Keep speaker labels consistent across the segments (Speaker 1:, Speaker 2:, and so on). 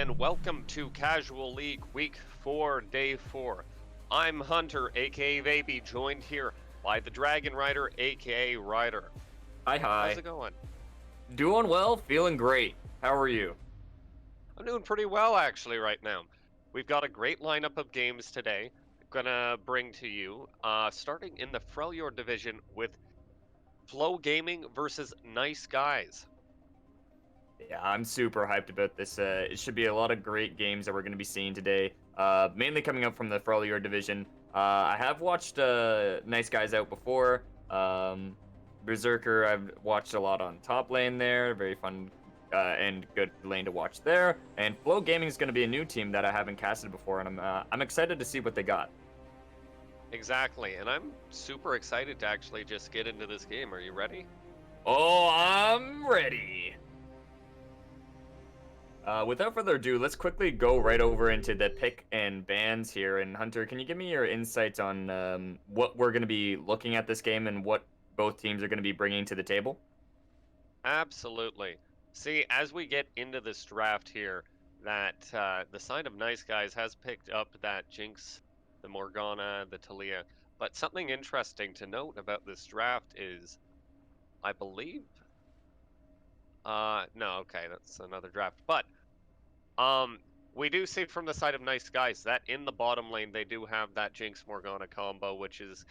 Speaker 1: and welcome to Casual League Week 4, Day 4. I'm Hunter, aka Baby, joined here by the Dragon Rider, aka Ryder.
Speaker 2: Hi.
Speaker 1: How's it going?
Speaker 2: Doing well, feeling great. How are you?
Speaker 1: I'm doing pretty well, actually, right now. We've got a great lineup of games today. I'm gonna bring to you, starting in the Freljord division with Flow Gaming versus Nice Guys.
Speaker 2: Yeah, I'm super hyped about this. It should be a lot of great games that we're going to be seeing today. Mainly coming up from the Freljord division. I have watched Nice Guys out before. Berserker, I've watched a lot on top lane there. Very fun and good lane to watch there. And Flow Gaming is going to be a new team that I haven't casted before, and I'm excited to see what they got.
Speaker 1: Exactly, and I'm super excited to actually just get into this game. Are you ready?
Speaker 2: Oh, I'm ready. Without further ado, let's quickly go right over into the pick and bans here. And Hunter, can you give me your insights on what we're going to be looking at this game and what both teams are going to be bringing to the table?
Speaker 1: Absolutely. See, as we get into this draft here, that the side of Nice Guys has picked up that Jinx, the Morgana, the Talia. But something interesting to note about this draft is, I believe, no, okay, that's another draft. But um, we do see from the side of Nice Guys that in the bottom lane they do have that Jinx Morgana combo, which is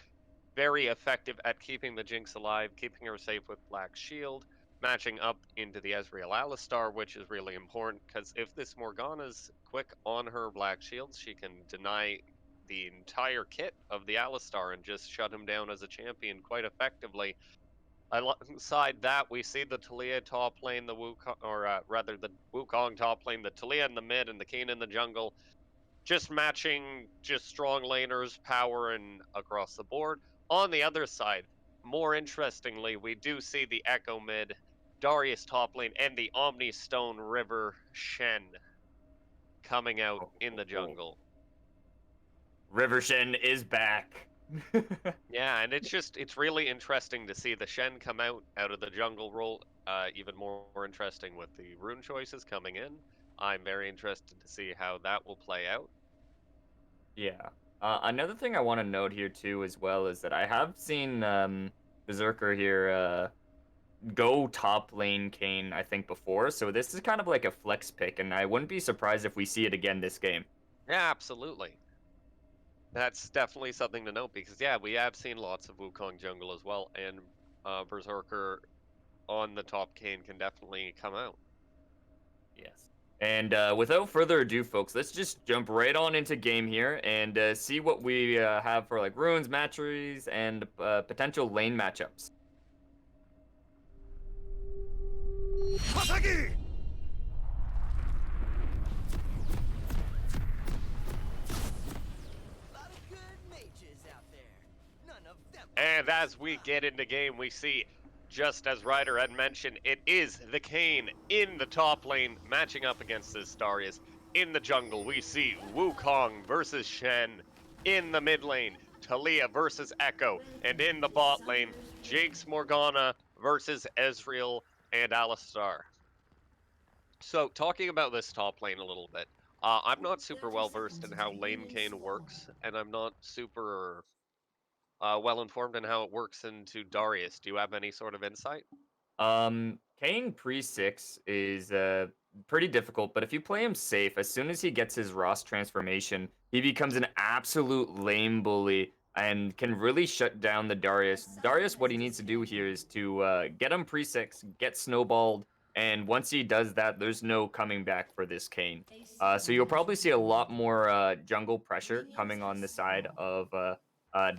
Speaker 1: very effective at keeping the Jinx alive, keeping her safe with Black Shield, matching up into the Ezreal Alistar, which is really important because if this Morgana's quick on her Black Shields, she can deny the entire kit of the Alistar and just shut him down as a champion quite effectively. Alongside that, we see the Talia top lane, the Wukong, or rather the Wukong top lane, the Talia in the mid, and the Kayn in the jungle, just matching just strong laners, power, and across the board. On the other side, more interestingly, we do see the Echo mid, Darius top lane, and the Omni Stone River Shen coming out in the
Speaker 2: Oh,
Speaker 1: jungle.
Speaker 2: River Shen is back.
Speaker 1: Yeah, and it's really interesting to see the Shen come out of the jungle role. Even more interesting with the rune choices coming in. I'm very interested to see how that will play out.
Speaker 2: Yeah. Another thing I want to note here too, as well, is that I have seen Berserker here go top lane Kayn, I think, before. So this is kind of like a flex pick, and I wouldn't be surprised if we see it again this game.
Speaker 1: Yeah, absolutely. That's definitely something to note because yeah, we have seen lots of Wukong jungle as well, and Berserker on the top Kayn can definitely come out.
Speaker 2: Yes. And without further ado, folks, let's just jump right on into game here and see what we have for like runes, matcheries, and potential lane matchups.
Speaker 1: And as we get into game, we see, just as Ryder had mentioned, it is the Kayn in the top lane matching up against this Darius. In the jungle, we see Wukong versus Shen. In the mid lane, Talia versus Echo. And in the bot lane, Jinx Morgana versus Ezreal and Alistar. So, talking about this top lane a little bit, I'm not super well versed in how lane Kayn works, and I'm not super well informed in how it works into Darius. Do you have any sort of insight?
Speaker 2: Kayn pre-6 is pretty difficult, but if you play him safe, as soon as he gets his Ross transformation, he becomes an absolute lame bully and can really shut down the Darius. Darius, what he needs to do here is to get him pre-6, get snowballed, and once he does that, there's no coming back for this Kayn. So you'll probably see a lot more jungle pressure coming on the side of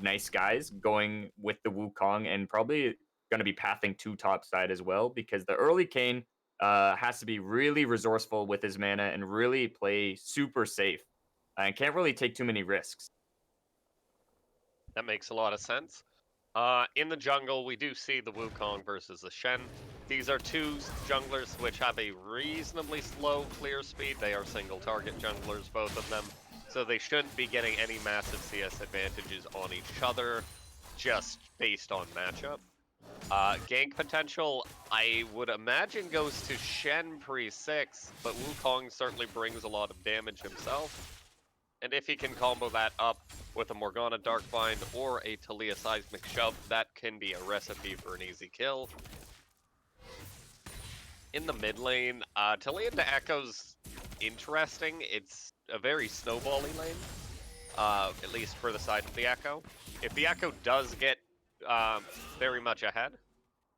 Speaker 2: Nice Guys going with the Wukong, and probably going to be pathing to top side as well, because the early Kayn has to be really resourceful with his mana and really play super safe and can't really take too many risks.
Speaker 1: That makes a lot of sense. In the jungle, we do see the Wukong versus the Shen. These are two junglers which have a reasonably slow clear speed. They are single target junglers, both of them. So they shouldn't be getting any massive CS advantages on each other, just based on matchup. Gank potential, I would imagine, goes to Shen pre-6, but Wukong certainly brings a lot of damage himself. And if he can combo that up with a Morgana Darkbind or a Talia Seismic Shove, that can be a recipe for an easy kill. In the mid lane, Talia to Echo's interesting. It's a very snowbally lane, at least for the side of the Echo. If the Echo does get very much ahead,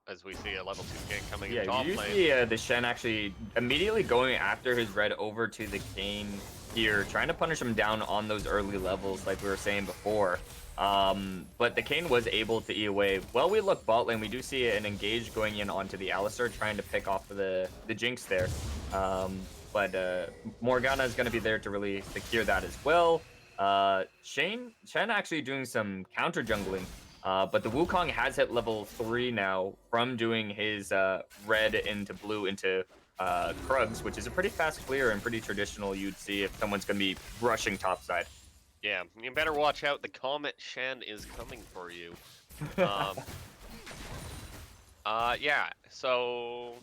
Speaker 1: as we see a level 2 gank coming in top
Speaker 2: you
Speaker 1: lane.
Speaker 2: see the Shen actually immediately going after his red over to the Kayn here, trying to punish him down on those early levels like we were saying before. But the Kayn was able to eat away. Well, we look bot lane, we do see an engage going in onto the Alistar, trying to pick off the Jinx there. But Morgana is going to be there to really secure that as well. Shen actually doing some counter jungling. But the Wukong has hit level 3 now from doing his red into blue into Krugs, which is a pretty fast clear and pretty traditional you'd see if someone's going to be rushing topside.
Speaker 1: Yeah, you better watch out. The Comet Shen is coming for you. Yeah, so...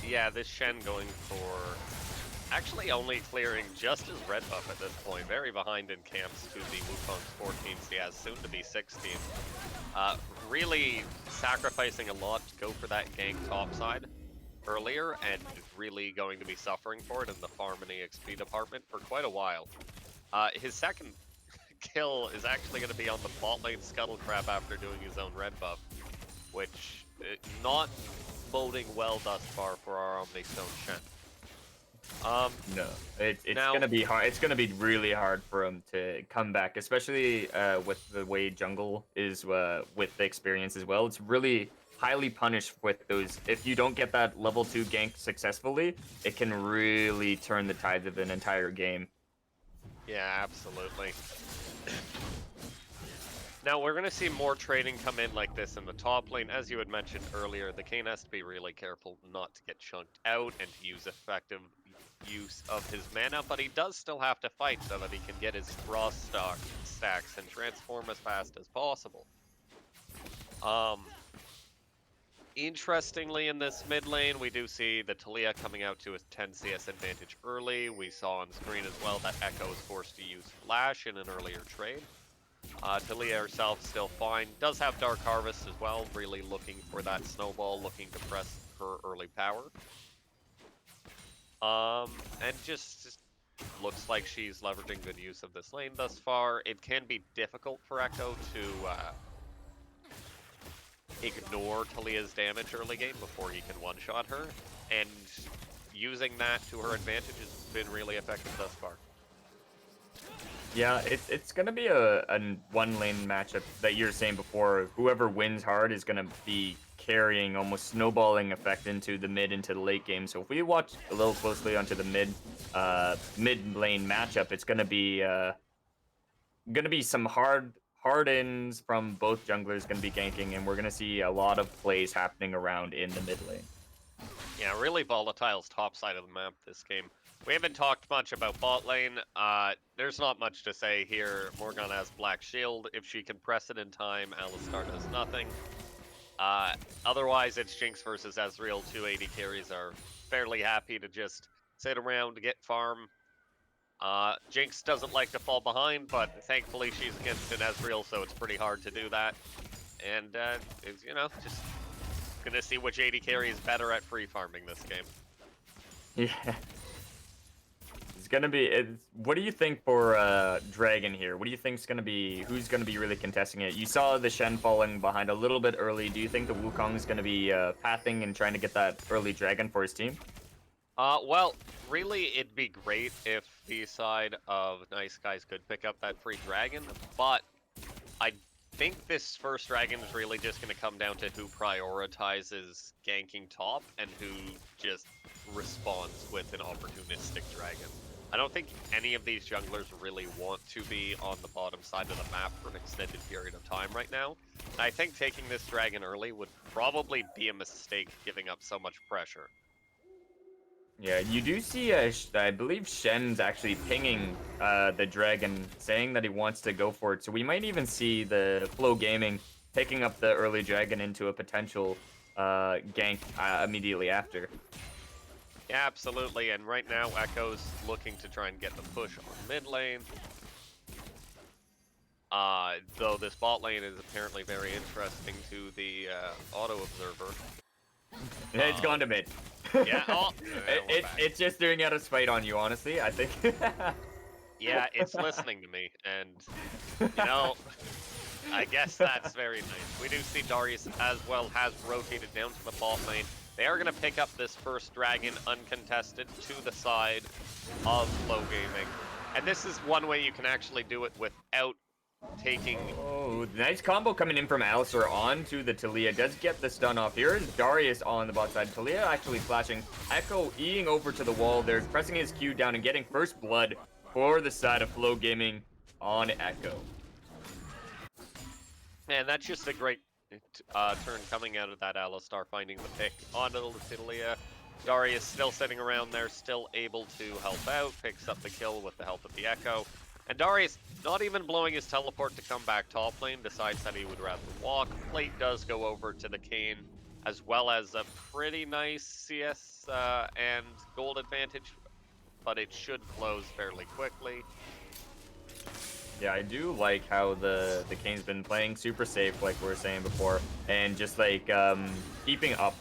Speaker 1: Yeah, this Shen going for... Actually only clearing just his red buff at this point. Very behind in camps to the Wukong's 14th CS, soon to be 16. Really sacrificing a lot to go for that gank topside earlier, and really going to be suffering for it in the farm and EXP department for quite a while. His second kill is actually going to be on the bot lane Scuttle Crab after doing his own red buff, which not boding well thus far for our Omnistone Shen.
Speaker 2: No, it's gonna be hard. It's gonna be really hard for him to come back, especially with the way jungle is with the experience as well. It's really highly punished with those. If you don't get that level 2 gank successfully, it can really turn the tides of an entire game.
Speaker 1: Yeah, absolutely. Now, we're going to see more trading come in like this in the top lane. As you had mentioned earlier, the Kayn has to be really careful not to get chunked out and to use effective use of his mana, but he does still have to fight so that he can get his frost stacks and transform as fast as possible. Interestingly, in this mid lane, we do see the Talia coming out to a 10 CS advantage early. We saw on screen as well that Echo is forced to use Flash in an earlier trade. Talia herself still fine. Does have Dark Harvest as well, really looking for that snowball, looking to press her early power. And just looks like she's leveraging good use of this lane thus far. It can be difficult for Echo to ignore Talia's damage early game before he can one-shot her, and using that to her advantage has been really effective thus far.
Speaker 2: Yeah, it's gonna be a one lane matchup that you're saying before. Whoever wins hard is gonna be carrying almost snowballing effect into the mid into the late game. So if we watch a little closely onto the mid lane matchup, it's gonna be some hard ins from both junglers gonna be ganking, and we're gonna see a lot of plays happening around in the mid lane.
Speaker 1: Yeah, really volatile's top side of the map this game. We haven't talked much about bot lane. There's not much to say here. Morgana has Black Shield. If she can press it in time, Alistar does nothing. Otherwise, it's Jinx versus Ezreal. 280 carries are fairly happy to just sit around, get farm. Jinx doesn't like to fall behind, but thankfully she's against an Ezreal, so it's pretty hard to do that. And, it's, you know, just gonna see which 80 carry is better at free farming this game.
Speaker 2: Yeah. Gonna be. What do you think for Dragon here? What do you think's gonna be? Who's gonna be really contesting it? You saw the Shen falling behind a little bit early. Do you think the Wukong's gonna be pathing and trying to get that early Dragon for his team?
Speaker 1: Well, really, it'd be great if the side of Gneiss guys could pick up that free Dragon, but I think this first Dragon is really just going to come down to who prioritizes ganking top and who just responds with an opportunistic Dragon. I don't think any of these junglers really want to be on the bottom side of the map for an extended period of time right now. And I think taking this Dragon early would probably be a mistake, giving up so much pressure.
Speaker 2: Yeah, you do see, I believe Shen's actually pinging the Dragon, saying that he wants to go for it. So we might even see the Flow Gaming picking up the early dragon into a potential gank immediately after.
Speaker 1: Yeah, absolutely. And right now, Echo's looking to try and get the push on mid lane. Though this bot lane is apparently very interesting to the auto observer.
Speaker 2: Yeah, it's gone to mid.
Speaker 1: Yeah, oh,
Speaker 2: it's just doing out of spite on you, honestly, I think.
Speaker 1: Yeah, it's listening to me, and, you know, I guess that's very nice. We do see Darius as well has rotated down to the bot lane. They are going to pick up this first dragon uncontested to the side of Flow Gaming. And this is one way you can actually do it without taking...
Speaker 2: Oh, nice combo coming in from Alistar onto the Taliyah. Does get the stun off. Here is Darius on the bot side. Taliyah actually flashing. Echo eating over to the wall there, pressing his Q down and getting first blood for the side of Flow Gaming on Echo.
Speaker 1: Man, that's just a great turn coming out of that Alistar, finding the pick onto the Taliyah. Darius still sitting around there, still able to help out, picks up the kill with the help of the Echo. And Darius, not even blowing his teleport to come back top lane, decides that he would rather walk. Plate does go over to the Kayn, as well as a pretty nice CS and gold advantage, but it should close fairly quickly.
Speaker 2: Yeah, I do like how the Kayn's been playing super safe, like we were saying before, and just like keeping up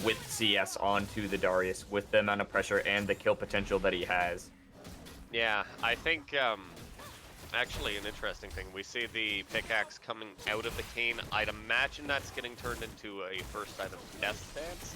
Speaker 2: with CS onto the Darius with the amount of pressure and the kill potential that he has.
Speaker 1: Yeah, I think actually an interesting thing. We see the pickaxe coming out of the Kayn. I'd imagine that's getting turned into a first item death stance.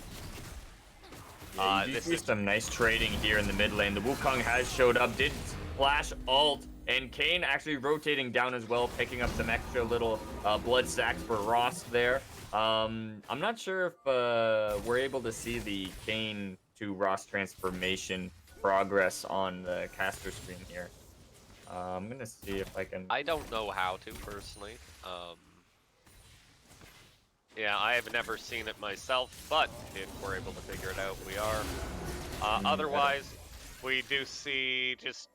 Speaker 2: Yeah, you do see some nice trading here in the mid lane. The Wukong has showed up, did flash ult, and Kayn actually rotating down as well, picking up some extra little blood stacks for Ross there. I'm not sure if we're able to see the Kayn to Ross transformation progress on the caster screen here. I'm gonna see if I can...
Speaker 1: I don't know how to, personally. Yeah, I have never seen it myself, but if we're able to figure it out, we are. Otherwise, we do see just...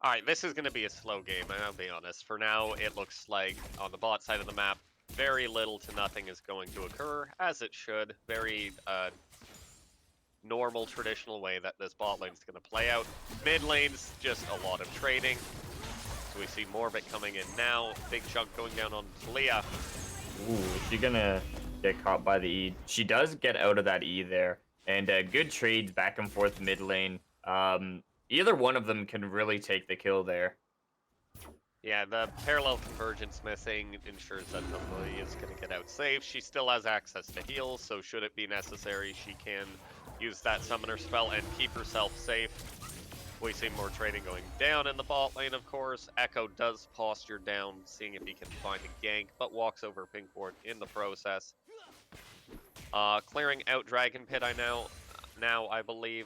Speaker 1: Alright, this is going to be a slow game, and I'll be honest. For now, it looks like on the bot side of the map, very little to nothing is going to occur, as it should. Very normal, traditional way that this bot lane's going to play out. Mid lane's just a lot of trading. So we see more of it coming in now. Big chunk going down on Taliyah.
Speaker 2: Ooh, is she gonna get caught by the E? She does get out of that E there. And good trades back and forth mid lane. Either one of them can really take the kill there.
Speaker 1: Yeah, the parallel convergence missing ensures that Taliyah is going to get out safe. She still has access to heal, so should it be necessary, she can use that summoner spell and keep herself safe. We see more trading going down in the bot lane, of course. Echo does posture down, seeing if he can find a gank, but walks over pink ward in the process. Clearing out Dragon Pit now I believe.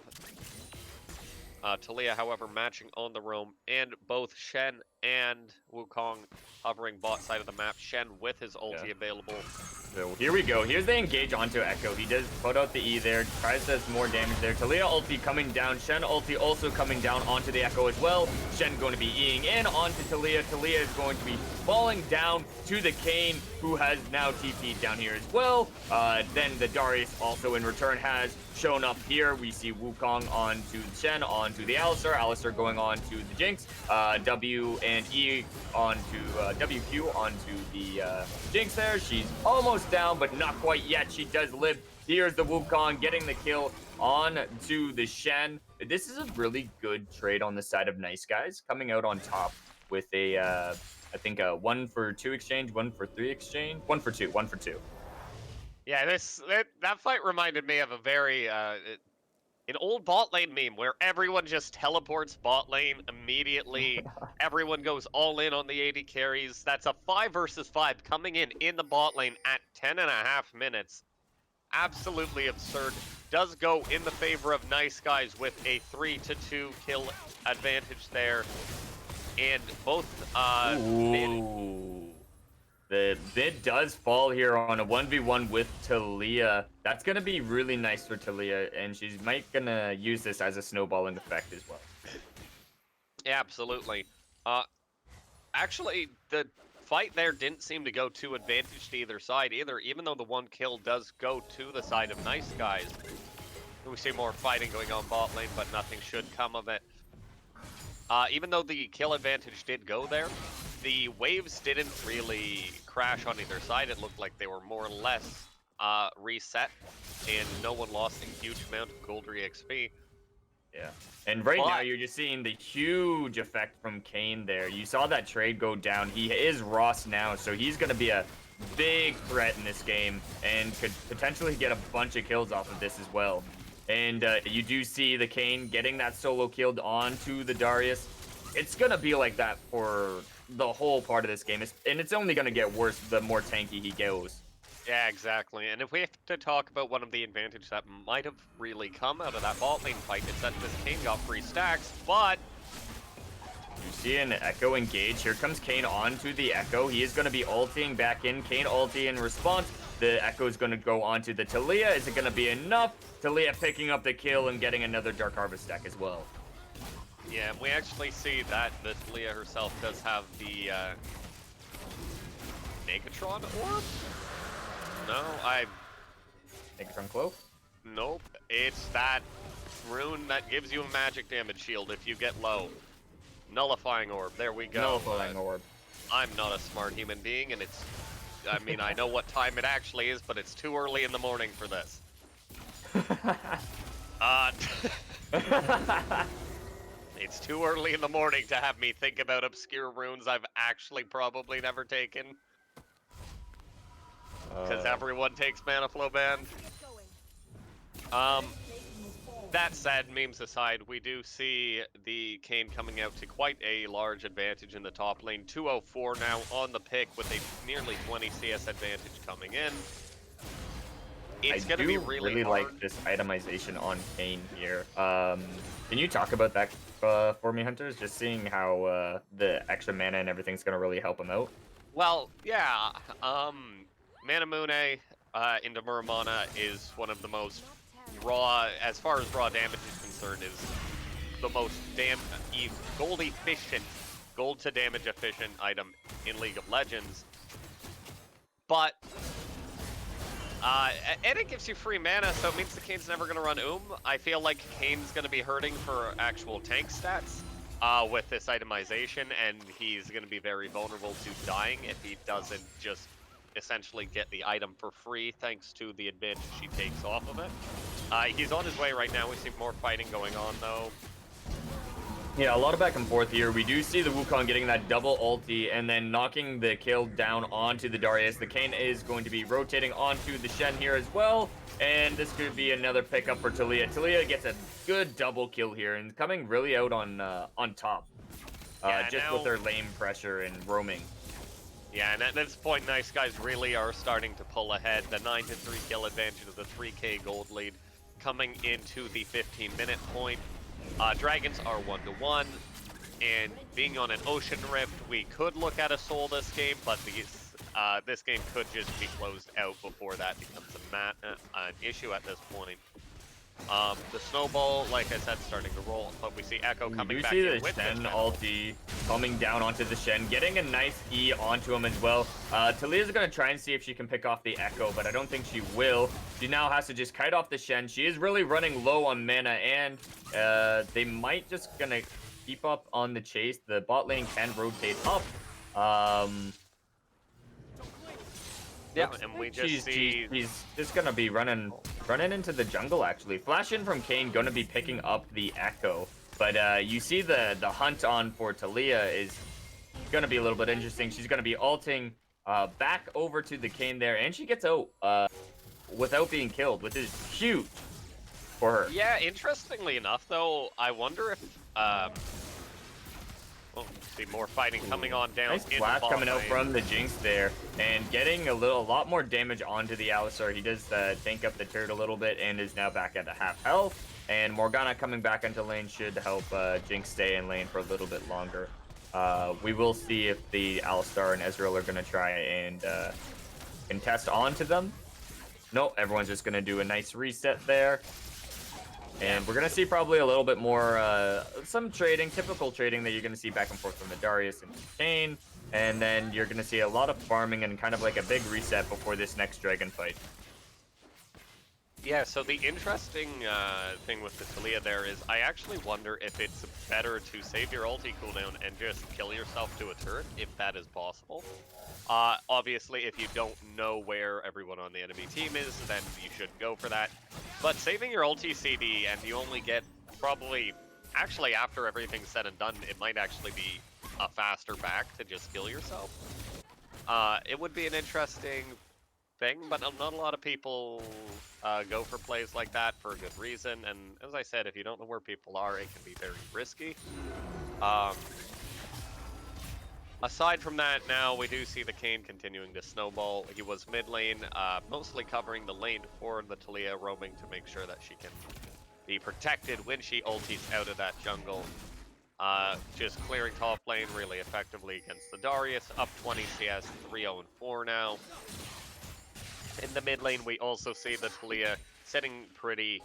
Speaker 1: Taliyah, however, matching on the roam, and both Shen and Wukong hovering bot side of the map. Shen with his ulti available.
Speaker 2: So here we go. Here's the engage onto Echo. He does put out the E there, tries to do more damage there. Taliyah ulti coming down. Shen ulti also coming down onto the Echo as well. Shen going to be Eing in onto Taliyah. Taliyah is going to be falling down to the Kayn, who has now TP'd down here as well. Then the Darius also in return has shown up here. We see Wukong onto Shen, onto the Alistar. Alistar going on to the Jinx. W and E onto WQ onto the Jinx there. She's almost down, but not quite yet. She does live. Here's the Wukong getting the kill on to the Shen. This is a really good trade on the side of Gneiss, guys, coming out on top with a, I think a 1-for-2 exchange, 1-for-3 exchange, 1-for-2, 1-for-2.
Speaker 1: Yeah, that fight reminded me of a very an old bot lane meme where everyone just teleports bot lane immediately. Everyone goes all in on the AD carries. That's a 5 versus 5 coming in the bot lane at 10.5 minutes. Absolutely absurd. Does go in the favor of Gneiss, guys, with a 3-2 kill advantage there. And both
Speaker 2: the mid does fall here on a 1v1 with Taliyah. That's going to be really nice for Taliyah, and she's might going to use this as a snowballing effect as well.
Speaker 1: Yeah, absolutely. Actually, the fight there didn't seem to go too advantage to either side either, even though the one kill does go to the side of Nice Guys. We see more fighting going on bot lane, but nothing should come of it. Even though the kill advantage did go there, the waves didn't really crash on either side. It looked like they were more or less reset, and no one lost a huge amount of gold re-XP.
Speaker 2: Yeah. And right now, you're just seeing the huge effect from Kane there. You saw that trade go down. He is Ross now, so he's going to be a big threat in this game and could potentially get a bunch of kills off of this as well. And you do see the Kane getting that solo killed onto the Darius. It's going to be like that for the whole part of this game. And it's only going to get worse the more tanky he goes.
Speaker 1: Yeah, exactly. And if we have to talk about one of the advantages that might have really come out of that bot lane fight, it's that this Kane got free stacks, but...
Speaker 2: You see an Echo engage. Here comes Kane onto the Echo. He is going to be ulting back in. Kane ulti in response. The Echo is going to go onto the Talia. Is it going to be enough? Talia picking up the kill and getting another Dark Harvest stack as well.
Speaker 1: Yeah, we actually see that the Talia herself does have the Megatron orb? No,
Speaker 2: Megatron Cloak?
Speaker 1: Nope. It's that rune that gives you a magic damage shield if you get low. Nullifying orb. There we go.
Speaker 2: Nullifying orb.
Speaker 1: I'm not a smart human being, and it's... I mean, I know what time it actually is, but it's too early in the morning for this. It's too early in the morning to have me think about obscure runes I've actually probably never taken. Because everyone takes mana flow band. That said, memes aside, we do see the Kane coming out to quite a large advantage in the top lane. 204 now on the pick with a nearly 20 CS advantage coming in. It's going to be really hard.
Speaker 2: Like this itemization on Kane here. Can you talk about that for me, Hunters? Just seeing how the extra mana and everything's going to really help him out.
Speaker 1: Well, yeah. Manamune into Muramana is one of the most raw, as far as raw damage is concerned, is the most gold efficient, gold to damage efficient item in League of Legends. But and it gives you free mana, so it means the Kane's never going to run I feel like Kane's going to be hurting for actual tank stats with this itemization, and he's going to be very vulnerable to dying if he doesn't just essentially get the item for free thanks to the advantage he takes off of it. He's on his way right now. We see more fighting going on, though.
Speaker 2: Yeah, a lot of back and forth here. We do see the Wukong getting that double ulti and then knocking the kill down onto the Darius. The Kane is going to be rotating onto the Shen here as well. And this could be another pickup for Talia. Talia gets a good double kill here and coming really out on top. Just with their lane pressure and roaming.
Speaker 1: Yeah, and at this point, Nice Guys really are starting to pull ahead. The 9-3 kill advantage of the 3k gold lead coming into the 15-minute point. Dragons are 1-1, and being on an Ocean Rift, we could look at a soul this game, but this game could just be closed out before that becomes an issue at this point. The snowball, like I said, starting to roll, but we see Echo coming back in with
Speaker 2: the Shen
Speaker 1: Shen
Speaker 2: ulti coming down onto the Shen, getting a nice E onto him as well. Talia's going to try and see if she can pick off the Echo, but I don't think she will. She now has to just kite off the Shen. She is really running low on mana, and they might just going to keep up on the chase. The bot lane can rotate up.
Speaker 1: Yeah, and we just see...
Speaker 2: He's just going to be running into the jungle, actually. Flash in from Kane, going to be picking up the Echo. But you see the hunt on for Talia is going to be a little bit interesting. She's going to be ulting back over to the Kane there, and she gets out without being killed, which is huge for her.
Speaker 1: Yeah, interestingly enough, though, I wonder if... see more fighting coming on down.
Speaker 2: Nice flash coming out from the Jinx there, and getting a lot more damage onto the Alistar. He does tank up the turret a little bit and is now back at a half health. And Morgana coming back into lane should help Jinx stay in lane for a little bit longer. We will see if the Alistar and Ezreal are going to try and contest onto them. No, everyone's just going to do a nice reset there. And we're going to see probably a little bit more, some trading, typical trading that you're going to see back and forth from the Darius and Kane. And then you're going to see a lot of farming and kind of like a big reset before this next dragon fight.
Speaker 1: Yeah, so the interesting thing with the Talia there is I actually wonder if it's better to save your ulti cooldown and just kill yourself to a turret, if that is possible. Obviously, if you don't know where everyone on the enemy team is, then you shouldn't go for that. But saving your ulti CD and you only get probably, actually after everything's said and done, it might actually be a faster back to just kill yourself. It would be an interesting thing, but not a lot of people go for plays like that for a good reason. And as I said, if you don't know where people are, it can be very risky. Aside from that, now we do see the Kane continuing to snowball. He was mid lane, mostly covering the lane for the Talia, roaming to make sure that she can be protected when she ulties out of that jungle. Just clearing top lane really effectively against the Darius. Up 20 CS, 3-0-4 now. In the mid lane, we also see the Talia sitting pretty.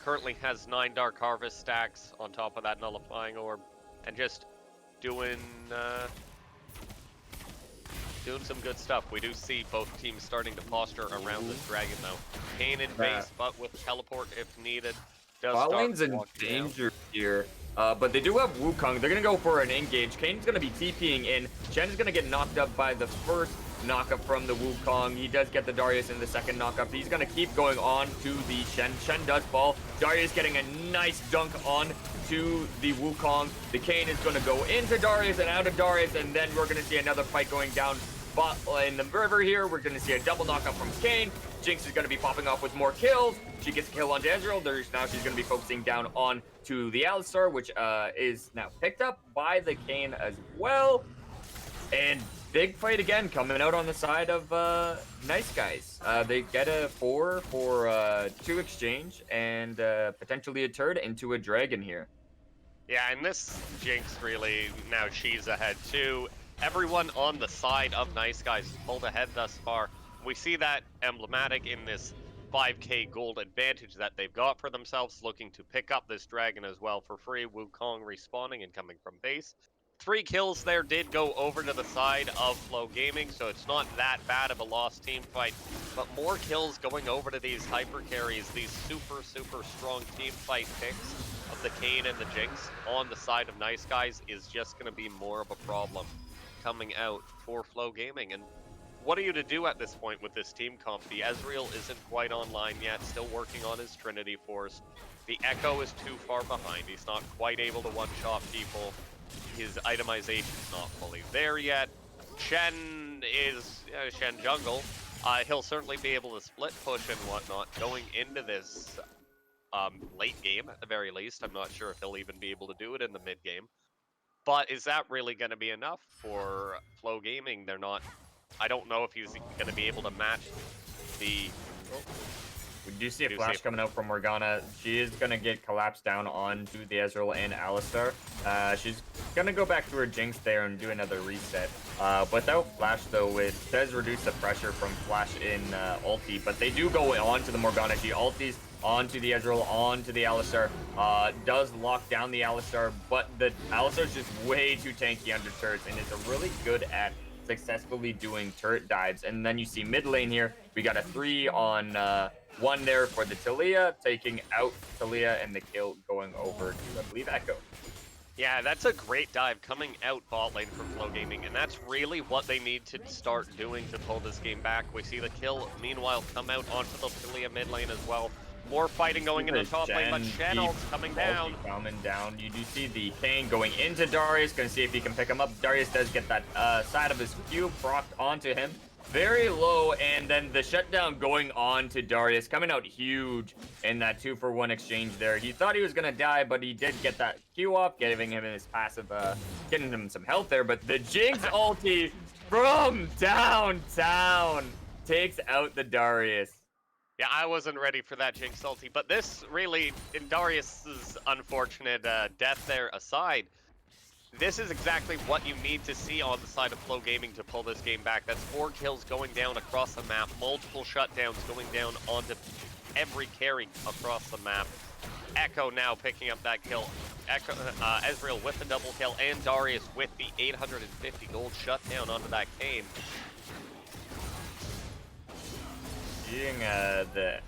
Speaker 1: Currently has 9 Dark Harvest stacks on top of that Nullifying Orb, and just doing some good stuff. We do see both teams starting to posture around this dragon though. Kane in base, but with teleport if needed.
Speaker 2: Bot lane's in danger here. But they do have Wukong. They're going to go for an engage. Kane's going to be TPing in. Shen's going to get knocked up by the first knockup from the Wukong. He does get the Darius in the second knockup. He's going to keep going on to the Shen. Shen does fall. Darius getting a nice dunk on to the Wukong. The Kane is going to go into Darius and out of Darius, and then we're going to see another fight going down in the river here. We're going to see a double knockup from Kane. Jinx is going to be popping off with more kills. She gets a kill on Ezreal. Now she's going to be focusing down on to the Alistar, which is now picked up by the Kane as well. And big fight again coming out on the side of Gneiss guys. They get a 4 for 2 exchange and potentially a turret into a dragon here.
Speaker 1: Yeah, and this Jinx really, now she's ahead too. Everyone on the side of Gneiss guys has pulled ahead thus far. We see that emblematic in this 5k gold advantage that they've got for themselves, looking to pick up this dragon as well for free. Wukong respawning and coming from base. 3 kills there did go over to the side of Flow Gaming, so it's not that bad of a lost team fight. But more kills going over to these hyper carries, these super strong team fight picks of the Kane and the Jinx on the side of Gneiss guys is just going to be more of a problem coming out for Flow Gaming. And what are you to do at this point with this team comp? The Ezreal isn't quite online yet, still working on his Trinity Force. The Echo is too far behind. He's not quite able to one-shot people. His itemization's not fully there yet. Shen is Shen jungle. He'll certainly be able to split push and whatnot going into this late game at the very least. I'm not sure if he'll even be able to do it in the mid game. But is that really going to be enough for Flow Gaming? They're not. I don't know if he's going to be able to match the.
Speaker 2: We do see a flash coming out from Morgana. She is going to get collapsed down onto the Ezreal and Alistar. She's going to go back to her Jinx there and do another reset. Without flash, though, it does reduce the pressure from flash in ulti. But they do go on to the Morgana. She ultis onto the Ezreal, onto the Alistar. Does lock down the Alistar, but the Alistar's just way too tanky under turrets and is really good at successfully doing turret dives. And then you see mid lane here. We got a 3-on-1 there for the Talia, taking out Talia, and the kill going over to, I believe, Echo.
Speaker 1: Yeah, that's a great dive coming out bot lane from Flow Gaming, and that's really what they need to start doing to pull this game back. We see the kill, meanwhile, come out onto the Talia mid lane as well. More fighting going into top lane, but Shen coming down.
Speaker 2: You do see the Kane going into Darius, gonna see if he can pick him up. Darius does get that side of his cube procced onto him. Very low, and then the shutdown going on to Darius, coming out huge in that 2-for-1 exchange there. He thought he was gonna die, but he did get that Q off, giving him his passive, getting him some health there. But the Jinx ulti from downtown takes out the Darius.
Speaker 1: Yeah, I wasn't ready for that Jinx ulti, but this really, in Darius's unfortunate death there aside, this is exactly what you need to see on the side of Flow Gaming to pull this game back. That's 4 kills going down across the map, multiple shutdowns going down onto every carry across the map. Echo now picking up that kill. Echo, Ezreal with the double kill, and Darius with the 850 gold shutdown onto that Kane.
Speaker 2: Seeing the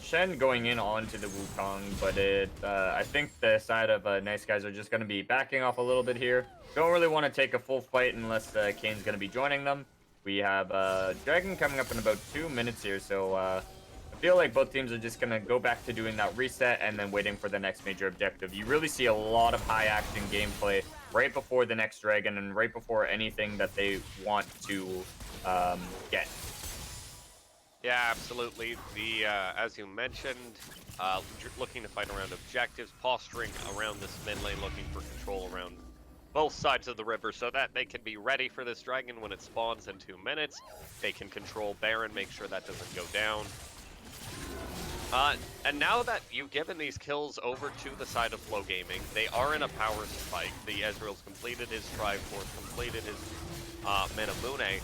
Speaker 2: Shen going in onto the Wukong, but I think the side of Nice Guys are just going to be backing off a little bit here. Don't really want to take a full fight unless Kane's going to be joining them. We have Dragon coming up in about 2 minutes here, so I feel like both teams are just going to go back to doing that reset and then waiting for the next major objective. You really see a lot of high action gameplay right before the next Dragon and right before anything that they want to get.
Speaker 1: Yeah, absolutely. The as you mentioned, looking to fight around objectives, posturing around this mid lane, looking for control around both sides of the river so that they can be ready for this dragon when it spawns in 2 minutes. They can control Baron, make sure that doesn't go down. And now that you've given these kills over to the side of Flow Gaming, they are in a power spike. The Ezreal's completed his Triforce, completed his Minamune.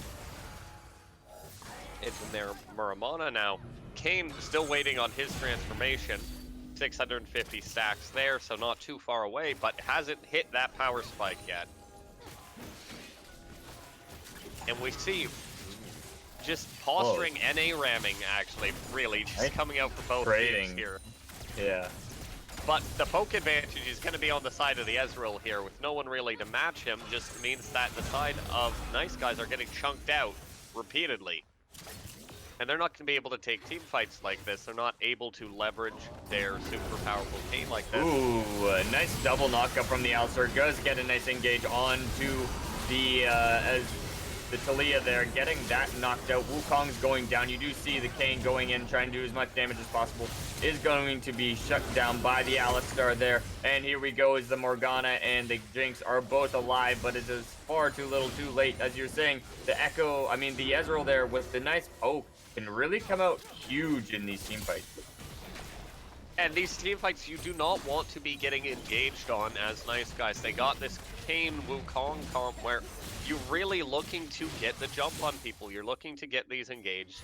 Speaker 1: It's in their Muramana now. Kane still waiting on his transformation. 650 stacks there, so not too far away, but hasn't hit that power spike yet. And we see just posturing NA ramming, actually, really, just coming out for both teams here.
Speaker 2: Yeah.
Speaker 1: But the poke advantage is going to be on the side of the Ezreal here, with no one really to match him. Just means that the side of Nice Guys are getting chunked out repeatedly. And they're not going to be able to take team fights like this. They're not able to leverage their super powerful Kane like this.
Speaker 2: Ooh, a nice double knockup from the Alistar. Does get a nice engage onto the Talia there, getting that knocked out. Wukong's going down. You do see the Kane going in, trying to do as much damage as possible. Is going to be shut down by the Alistar there. And here we go, as the Morgana and the Jinx are both alive, but it is far too little too late. As you're saying, the Ezreal there with the nice poke can really come out huge in these team fights.
Speaker 1: And these team fights you do not want to be getting engaged on as Nice Guys. They got this Kane Wukong comp where you're really looking to get the jump on people. You're looking to get these engaged.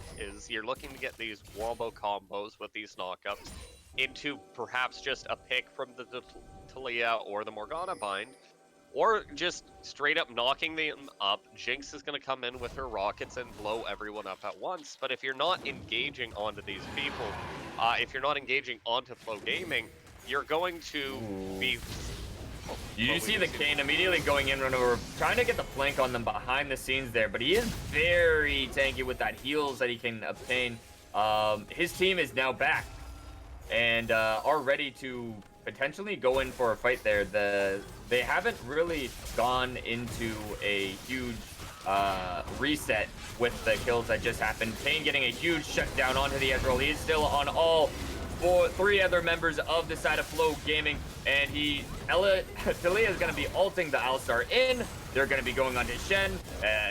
Speaker 1: You're looking to get these wombo combos with these knockups into perhaps just a pick from the Talia or the Morgana bind, or just straight up knocking them up. Jinx is going to come in with her rockets and blow everyone up at once. But if you're not engaging onto these people, if you're not engaging onto Flow Gaming, you're going to be...
Speaker 2: You see the Kane immediately going in, run over, trying to get the flank on them behind the scenes there, but he is very tanky with that heals that he can obtain. His team is now back and are ready to potentially go in for a fight there. They haven't really gone into a huge reset with the kills that just happened. Kane getting a huge shutdown onto the Ezreal. He is still on all 3 other members of the side of Flow Gaming, and Talia is going to be ulting the Alistar in. They're going to be going on to Shen.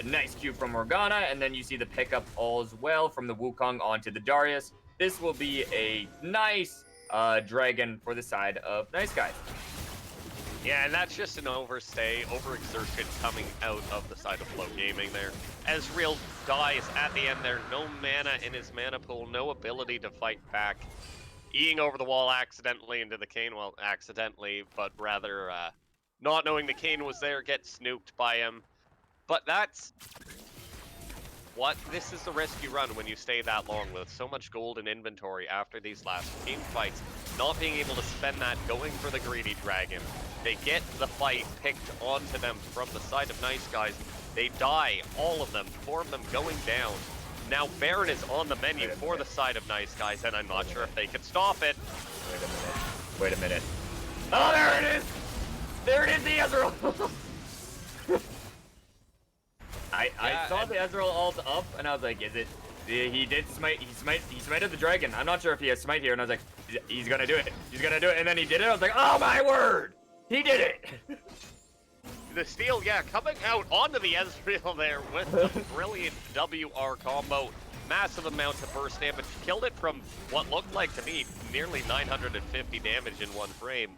Speaker 2: Nice Q from Morgana, and then you see the pickup all as well from the Wukong onto the Darius. This will be a nice dragon for the side of Nice Guys.
Speaker 1: Yeah, and that's just an overexertion coming out of the side of Flow Gaming there. Ezreal dies at the end there. No mana in his mana pool, no ability to fight back. Eing over the wall accidentally into the Kane. Well, accidentally, but rather not knowing the Kane was there, gets snuked by him. But that's this is the risk you run when you stay that long with so much gold in inventory after these last team fights. Not being able to spend that going for the greedy dragon. They get the fight picked onto them from the side of Nice Guys. They die, all of them, 4 of them going down. Now Baron is on the menu for the side of Nice Guys, and I'm not sure if they can stop it.
Speaker 2: Wait a minute. Oh, there it is! There it is, the Ezreal! I saw the Ezreal ult up, and I was like, is it... He did smite, he smited the dragon. I'm not sure if he has smite here, and I was like, he's gonna do it. He's gonna do it, and then he did it. I was like, oh my word! He did it!
Speaker 1: The steal, yeah, coming out onto the Ezreal there with the brilliant WR combo. Massive amount of burst damage. Killed it from what looked like to me nearly 950 damage in 1 frame.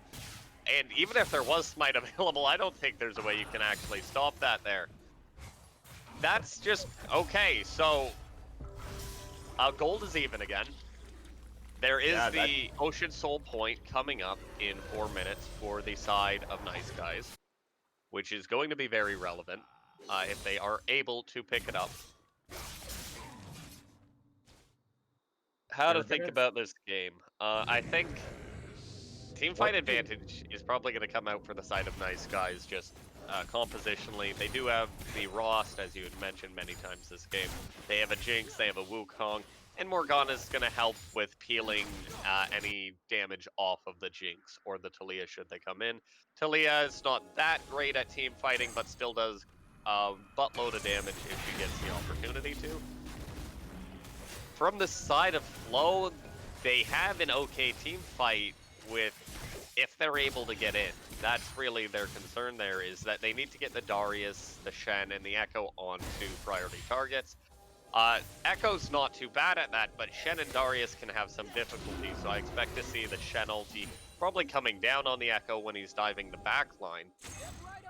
Speaker 1: And even if there was smite available, I don't think there's a way you can actually stop that there. That's just okay. So gold is even again. There is
Speaker 2: Yeah,
Speaker 1: the Ocean Soul point coming up in 4 minutes for the side of Nice Guys, which is going to be very relevant if they are able to pick it up. How to think about this game? I think teamfight advantage is probably going to come out for the side of Nice Guys, just compositionally. They do have the Rost, as you had mentioned many times this game. They have a Jinx, they have a Wukong, and Morgana's going to help with peeling any damage off of the Jinx or the Taliyah should they come in. Taliyah is not that great at team fighting, but still does a buttload of damage if she gets the opportunity to. From the side of Flow, they have an okay team fight with if they're able to get in. That's really their concern there, is that they need to get the Darius, the Shen, and the Echo onto priority targets. Echo's not too bad at that, but Shen and Darius can have some difficulty, so I expect to see the Shen ulti probably coming down on the Echo when he's diving the backline.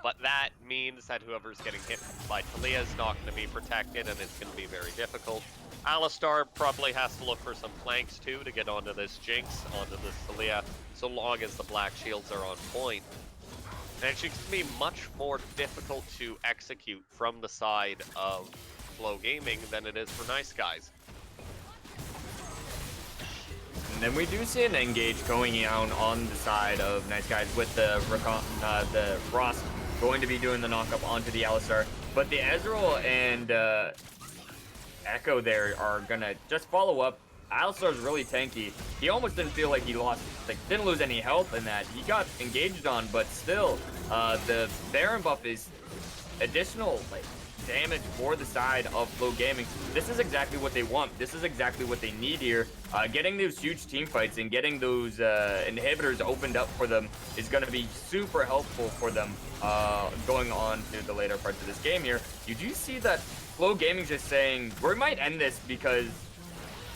Speaker 1: But that means that whoever's getting hit by Taliyah is not going to be protected, and it's going to be very difficult. Alistar probably has to look for some flanks too to get onto this Jinx, onto this Taliyah, so long as the black shields are on point. And it's going to be much more difficult to execute from the side of Flow Gaming than it is for Nice Guys.
Speaker 2: And then we do see an engage going down on the side of Nice Guys with the Ross going to be doing the knockup onto the Alistar. But the Ezreal and Echo there are gonna just follow up. Alistar's really tanky. He almost didn't feel like he lost, like didn't lose any health in that. He got engaged on, but still, the Baron buff is additional like damage for the side of Flow Gaming. This is exactly what they want. This is exactly what they need here. Getting those huge team fights and getting those inhibitors opened up for them is going to be super helpful for them going on to the later parts of this game here. You do see that Flow Gaming just saying, we might end this because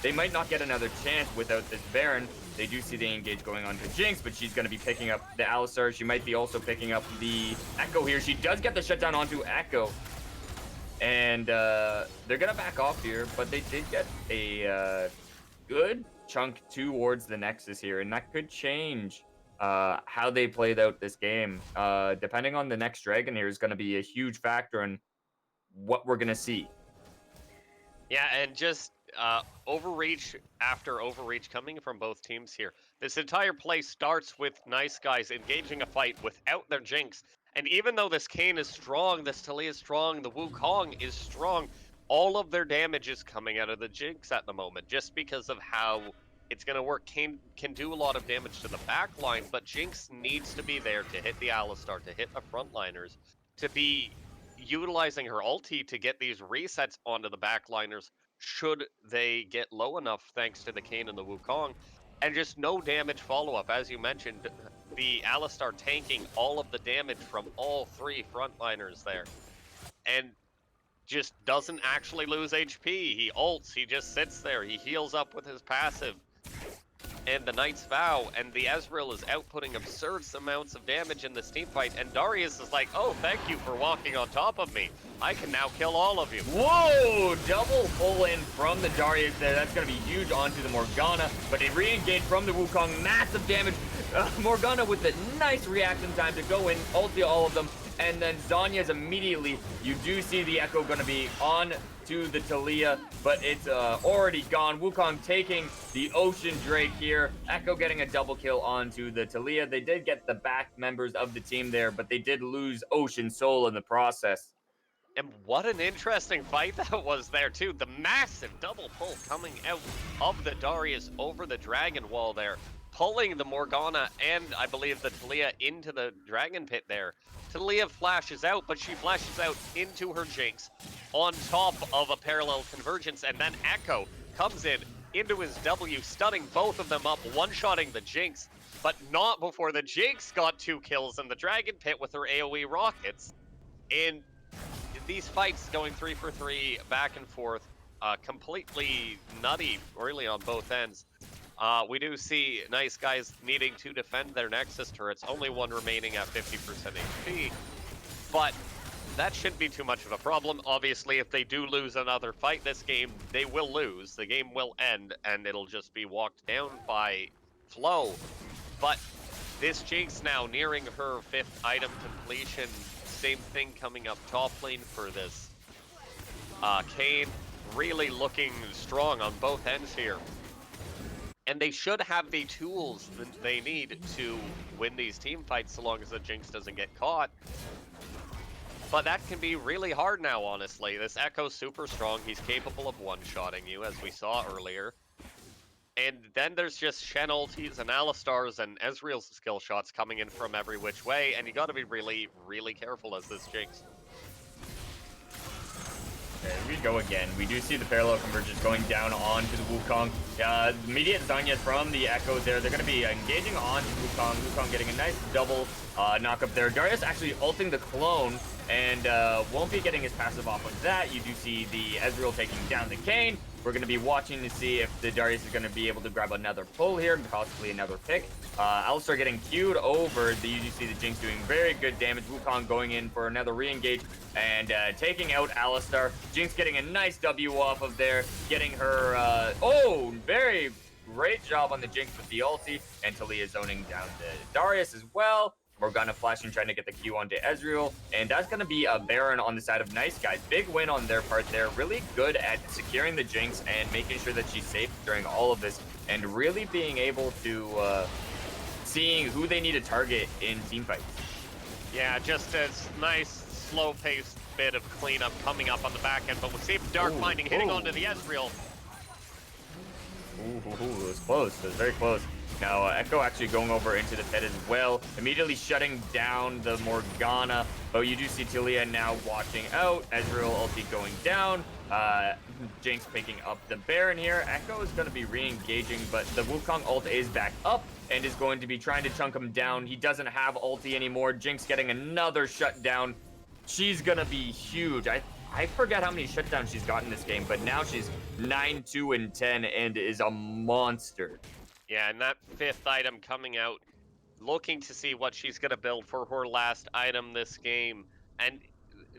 Speaker 2: they might not get another chance without this Baron. They do see the engage going on to Jinx, but she's going to be picking up the Alistar. She might be also picking up the Echo here. She does get the shutdown onto Echo. And they're going to back off here, but they did get a good chunk towards the Nexus here, and that could change how they played out this game. Depending on the next Dragon here is going to be a huge factor in what we're going to see.
Speaker 1: Yeah, and just overreach after overreach coming from both teams here. This entire play starts with Nice Guys engaging a fight without their Jinx. And even though this Kayn is strong, this Taliyah is strong, the Wukong is strong, all of their damage is coming out of the Jinx at the moment, just because of how it's going to work. Kayn can do a lot of damage to the backline, but Jinx needs to be there to hit the Alistar, to hit the frontliners, to be utilizing her ulti to get these resets onto the backliners should they get low enough thanks to the Kayn and the Wukong. And just no damage follow-up. As you mentioned, the Alistar tanking all of the damage from all three frontliners there. And just doesn't actually lose HP. He ults, he just sits there, he heals up with his passive. And the Knight's Vow, and the Ezreal is outputting absurd amounts of damage in this team fight, and Darius is like, oh, thank you for walking on top of me. I can now kill all of you.
Speaker 2: Whoa! Double pull in from the Darius there. That's going to be huge onto the Morgana, but they re-engage from the Wukong. Massive damage. Morgana with the nice reaction time to go in, ulti all of them, and then Zhonya's immediately, you do see the Echo going to be on to the Taliyah, but it's already gone. Wukong taking the Ocean Drake here. Echo getting a double kill onto the Taliyah. They did get the back members of the team there, but they did lose Ocean Soul in the process.
Speaker 1: And what an interesting fight that was there, too. The massive double pull coming out of the Darius over the Dragon Wall there, pulling the Morgana and, I believe, the Taliyah into the Dragon Pit there. Taliyah flashes out, but she flashes out into her Jinx on top of a parallel convergence, and then Echo comes in into his W, stunning both of them up, one-shotting the Jinx, but not before the Jinx got 2 kills in the Dragon Pit with her AoE rockets. And these fights going 3 for 3, back and forth, completely nutty, really, on both ends. We do see Nice Guys needing to defend their Nexus turrets, only one remaining at 50% HP, but that shouldn't be too much of a problem. Obviously, if they do lose another fight this game, they will lose. The game will end, and it'll just be walked down by Flo. But this Jinx now nearing her 5th item completion. Same thing coming up top lane for this. Kayn really looking strong on both ends here. And they should have the tools that they need to win these team fights so long as the Jinx doesn't get caught. But that can be really hard now, honestly. This Echo's super strong. He's capable of one-shotting you, as we saw earlier. And then there's just Shen ultis and Alistar's and Ezreal's skill shots coming in from every which way, and you gotta be really, really careful as this Jinx.
Speaker 2: There we go again. We do see the parallel convergence going down onto the Wukong. Immediate Zanyas from the Echoes there. They're going to be engaging onto Wukong. Wukong getting a nice double knock up there. Darius actually ulting the clone and won't be getting his passive off of that. You do see the Ezreal taking down the Kayn. We're going to be watching to see if the Darius is going to be able to grab another pull here, possibly another pick. Alistar getting queued over. You do see the Jinx doing very good damage. Wukong going in for another re-engage and taking out Alistar. Jinx getting a nice W off of there, getting her... very great job on the Jinx with the ulti. And Talia zoning down the Darius as well. Morgana flashing, trying to get the Q onto Ezreal, and that's going to be a Baron on the side of Nice Guys. Big win on their part there. Really good at securing the Jinx and making sure that she's safe during all of this, and really being able to seeing who they need to target in teamfights.
Speaker 1: Yeah, just a nice, slow-paced bit of cleanup coming up on the back end, but we'll see if Dark Binding hitting onto the Ezreal.
Speaker 2: It was close. It was very close. Now, Echo actually going over into the pit as well, immediately shutting down the Morgana, but you do see Talia now watching out, Ezreal ulti going down, Jinx picking up the Baron here. Echo is going to be re-engaging, but the Wukong ult is back up and is going to be trying to chunk him down. He doesn't have ulti anymore. Jinx getting another shutdown. She's going to be huge. I forget how many shutdowns she's got in this game, but now she's 9, 2, and 10 and is a monster.
Speaker 1: Yeah, and that 5th item coming out, looking to see what she's going to build for her last item this game. And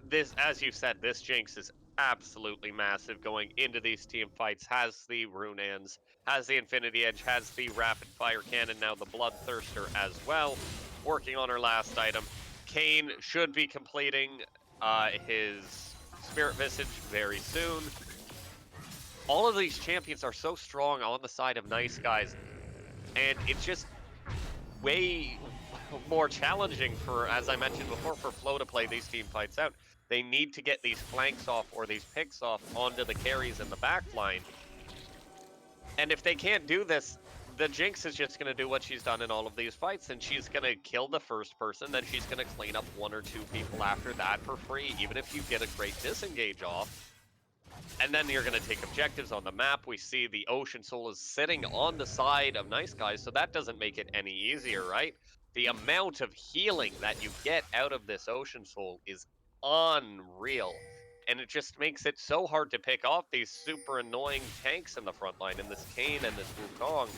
Speaker 1: this, as you said, this Jinx is absolutely massive going into these team fights. Has the Runaan's, has the Infinity Edge, has the Rapid Fire Cannon, now the Bloodthirster as well. Working on her last item. Kayn should be completing his Spirit Visage very soon. All of these champions are so strong on the side of Nice Guys. And it's just way more challenging for, as I mentioned before, for Flo to play these team fights out. They need to get these flanks off or these picks off onto the carries in the back line. And if they can't do this, the Jinx is just going to do what she's done in all of these fights, and she's going to kill the first person, then she's going to clean up 1 or 2 people after that for free, even if you get a great disengage off. And then you're going to take objectives on the map. We see the Ocean Soul is sitting on the side of Nice Guys, so that doesn't make it any easier, right? The amount of healing that you get out of this Ocean Soul is unreal. And it just makes it so hard to pick off these super annoying tanks in the front line, and this Kayn and this Wukong.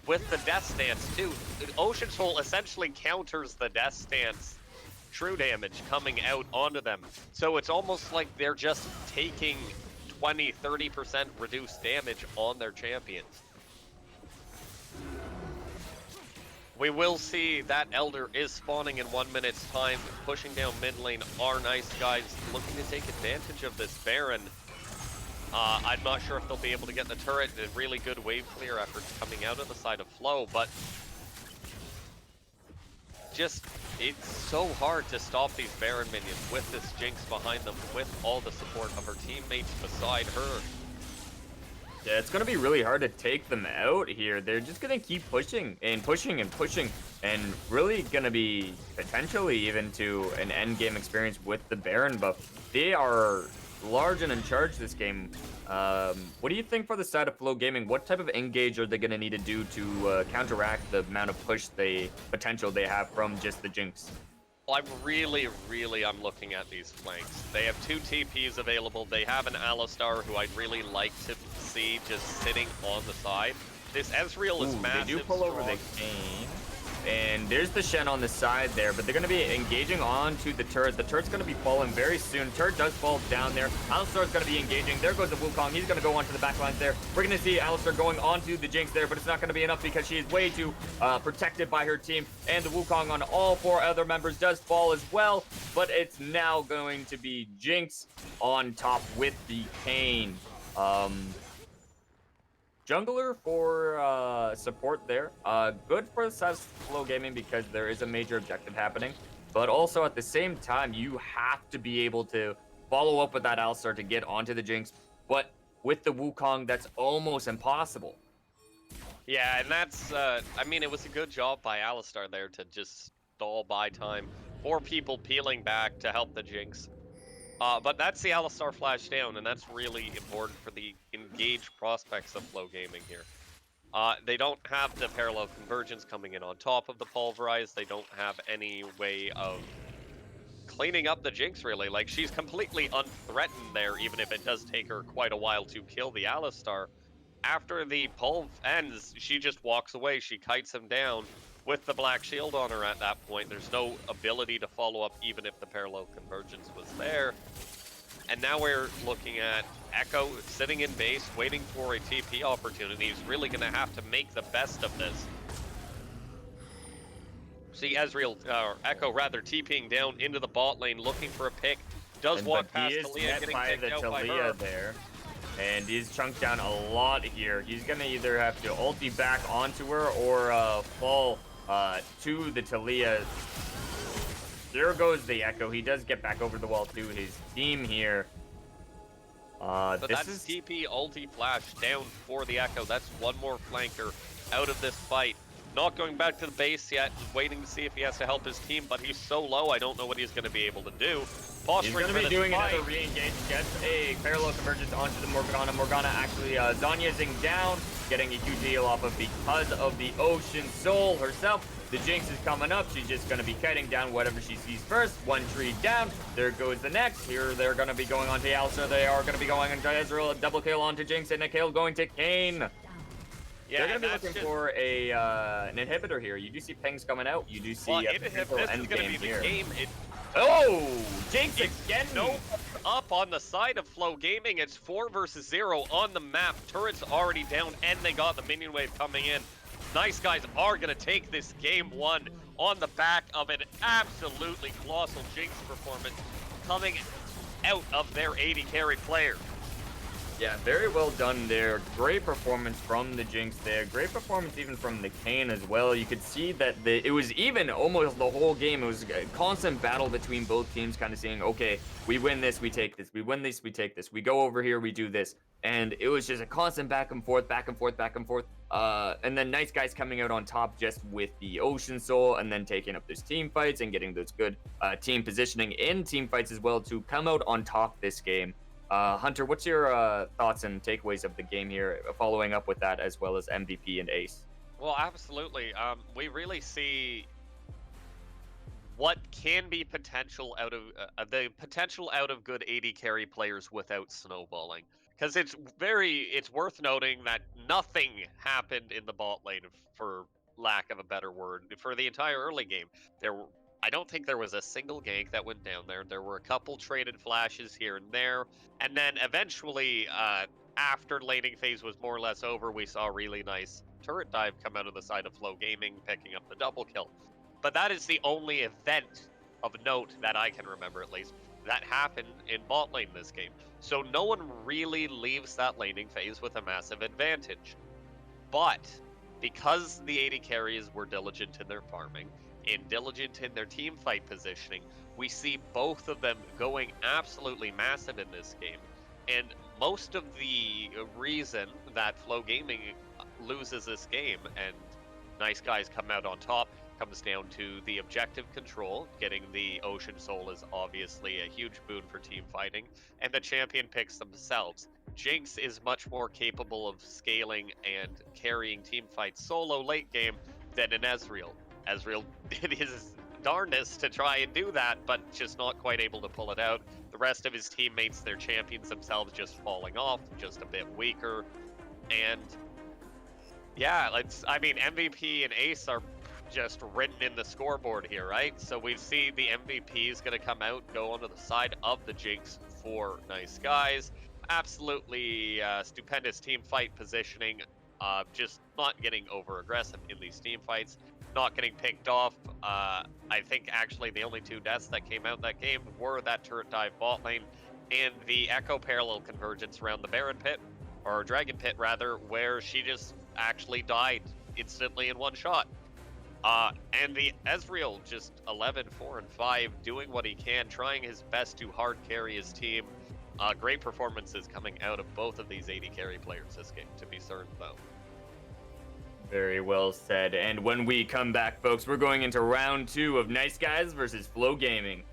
Speaker 1: With the Death Stance, too, the Ocean Soul essentially counters the Death Stance true damage coming out onto them. So it's almost like they're just taking 20-30% reduced damage on their champions. We will see that Elder is spawning in 1 minute's time, pushing down mid lane. Our Nice Guys looking to take advantage of this Baron. I'm not sure if they'll be able to get the turret. A really good wave clear efforts coming out of the side of Flo, but just, it's so hard to stop these Baron minions with this Jinx behind them, with all the support of her teammates beside her.
Speaker 2: Yeah, it's going to be really hard to take them out here. They're just going to keep pushing and pushing and pushing, and really going to be potentially even to an end game experience with the Baron buff. They are large and in charge this game. What do you think for the side of Flow Gaming? What type of engage are they going to need to do to counteract the amount of push potential they have from just the Jinx?
Speaker 1: Well, I'm looking at these flanks. They have 2 TPs available. They have an Alistar who I'd really like to see just sitting on the side. This Ezreal is
Speaker 2: Ooh,
Speaker 1: massive,
Speaker 2: they do pull over the Kane. And there's the Shen on the side there, but they're going to be engaging onto the turret. The turret's going to be falling very soon. Turret does fall down there. Alistar's going to be engaging. There goes the Wukong. He's going to go onto the back lines there. We're going to see Alistar going onto the Jinx there, but it's not going to be enough because she is way too protected by her team. And the Wukong on all 4 other members does fall as well, but it's now going to be Jinx on top with the Kane. Jungler for support there. Good for Flow Gaming because there is a major objective happening. But also at the same time, you have to be able to follow up with that Alistar to get onto the Jinx. But with the Wukong, that's almost impossible.
Speaker 1: Yeah, and that's, I mean, it was a good job by Alistar there to just stall by time. 4 people peeling back to help the Jinx. But that's the Alistar flash down, and that's really important for the engaged prospects of Flow Gaming here. They don't have the parallel convergence coming in on top of the Pulverize. They don't have any way of cleaning up the Jinx, really. Like, she's completely unthreatened there, even if it does take her quite a while to kill the Alistar. After the Pulv ends, she just walks away. She kites him down with the Black Shield on her at that point. There's no ability to follow up, even if the parallel convergence was there. And now we're looking at Echo sitting in base, waiting for a TP opportunity. He's really going to have to make the best of this. See Ezreal, or Echo rather, TPing down into the bot lane, looking for a pick. Does walk past Talia, getting picked out by her.
Speaker 2: There. And he's chunked down a lot here. He's going to either have to ulti back onto her or fall to the Talia. There goes the Echo. He does get back over the wall to his team here.
Speaker 1: But that's TP ulti flash down for the Echo. That's one more flanker out of this fight. Not going back to the base yet, just waiting to see if he has to help his team, but he's so low, I don't know what he's going to be able to do.
Speaker 2: He's going to be doing another re-engage, gets a parallel convergence onto the Morgana. Morgana actually Zanya'ing down, getting a huge heal off of because of the Ocean Soul herself. The Jinx is coming up. She's just going to be kiting down whatever she sees first. One tree down. There goes the next. Here they're going to be going on to Alistar. They are going to be going on to Ezreal. A double kill onto Jinx and a kill going to Kane. Yeah, they're going to be looking for a an inhibitor here. You do see pings coming out. You do see
Speaker 1: this is going to be the game.
Speaker 2: Oh, Jinx again.
Speaker 1: No, up on the side of Flow Gaming. It's 4 versus 0 on the map. Turret's already down, and they got the minion wave coming in. Nice guys are going to take this game 1 on the back of an absolutely colossal Jinx performance coming out of their AD carry player.
Speaker 2: Yeah, very well done there. Great performance from the Jinx there. Great performance even from the Kane as well. You could see that it was even almost the whole game. It was a constant battle between both teams, kind of saying, okay, we win this, we take this. We win this, we take this. We go over here, we do this. And it was just a constant back and forth, back and forth, back and forth. And then Nice Guys coming out on top just with the Ocean Soul and then taking up those team fights and getting those good team positioning in team fights as well to come out on top this game. Hunter, what's your thoughts and takeaways of the game here, following up with that as well as MVP and Ace?
Speaker 1: Well, absolutely. We really see what can be potential out of the potential out of good AD carry players without snowballing. Because it's worth noting that nothing happened in the bot lane, for lack of a better word, for the entire early game. I don't think there was a single gank that went down there. There were a couple traded flashes here and there. And then eventually, after laning phase was more or less over, we saw a really nice turret dive come out of the side of Flow Gaming, picking up the double kill. But that is the only event of note that I can remember, at least, that happened in bot lane this game. So no one really leaves that laning phase with a massive advantage. But because the AD carries were diligent in their farming, and diligent in their team fight positioning, we see both of them going absolutely massive in this game. And most of the reason that Flow Gaming loses this game and Nice Guys come out on top comes down to the objective control. Getting the Ocean Soul is obviously a huge boon for team fighting, and the champion picks themselves. Jinx is much more capable of scaling and carrying team fights solo late game than an Ezreal. Ezreal did his darndest to try and do that, but just not quite able to pull it out. The rest of his teammates, their champions themselves, just falling off, just a bit weaker. And Yeah, I mean, MVP and Ace are just written in the scoreboard here, right? So we see the MVP is going to come out, go onto the side of the Jinx for Nice Guys. Absolutely stupendous team fight positioning. Just not getting over aggressive in these team fights, not getting picked off. I think actually the only 2 deaths that came out that game were that turret dive bot lane and the Echo parallel convergence around the Baron pit, or Dragon pit rather, where she just actually died instantly in one shot. And the Ezreal just 11, 4, and 5, doing what he can, trying his best to hard carry his team. Great performances coming out of both of these AD carry players this game, to be certain, though.
Speaker 2: Very well said. And when we come back, folks, we're going into round 2 of Nice Guys versus Flow Gaming.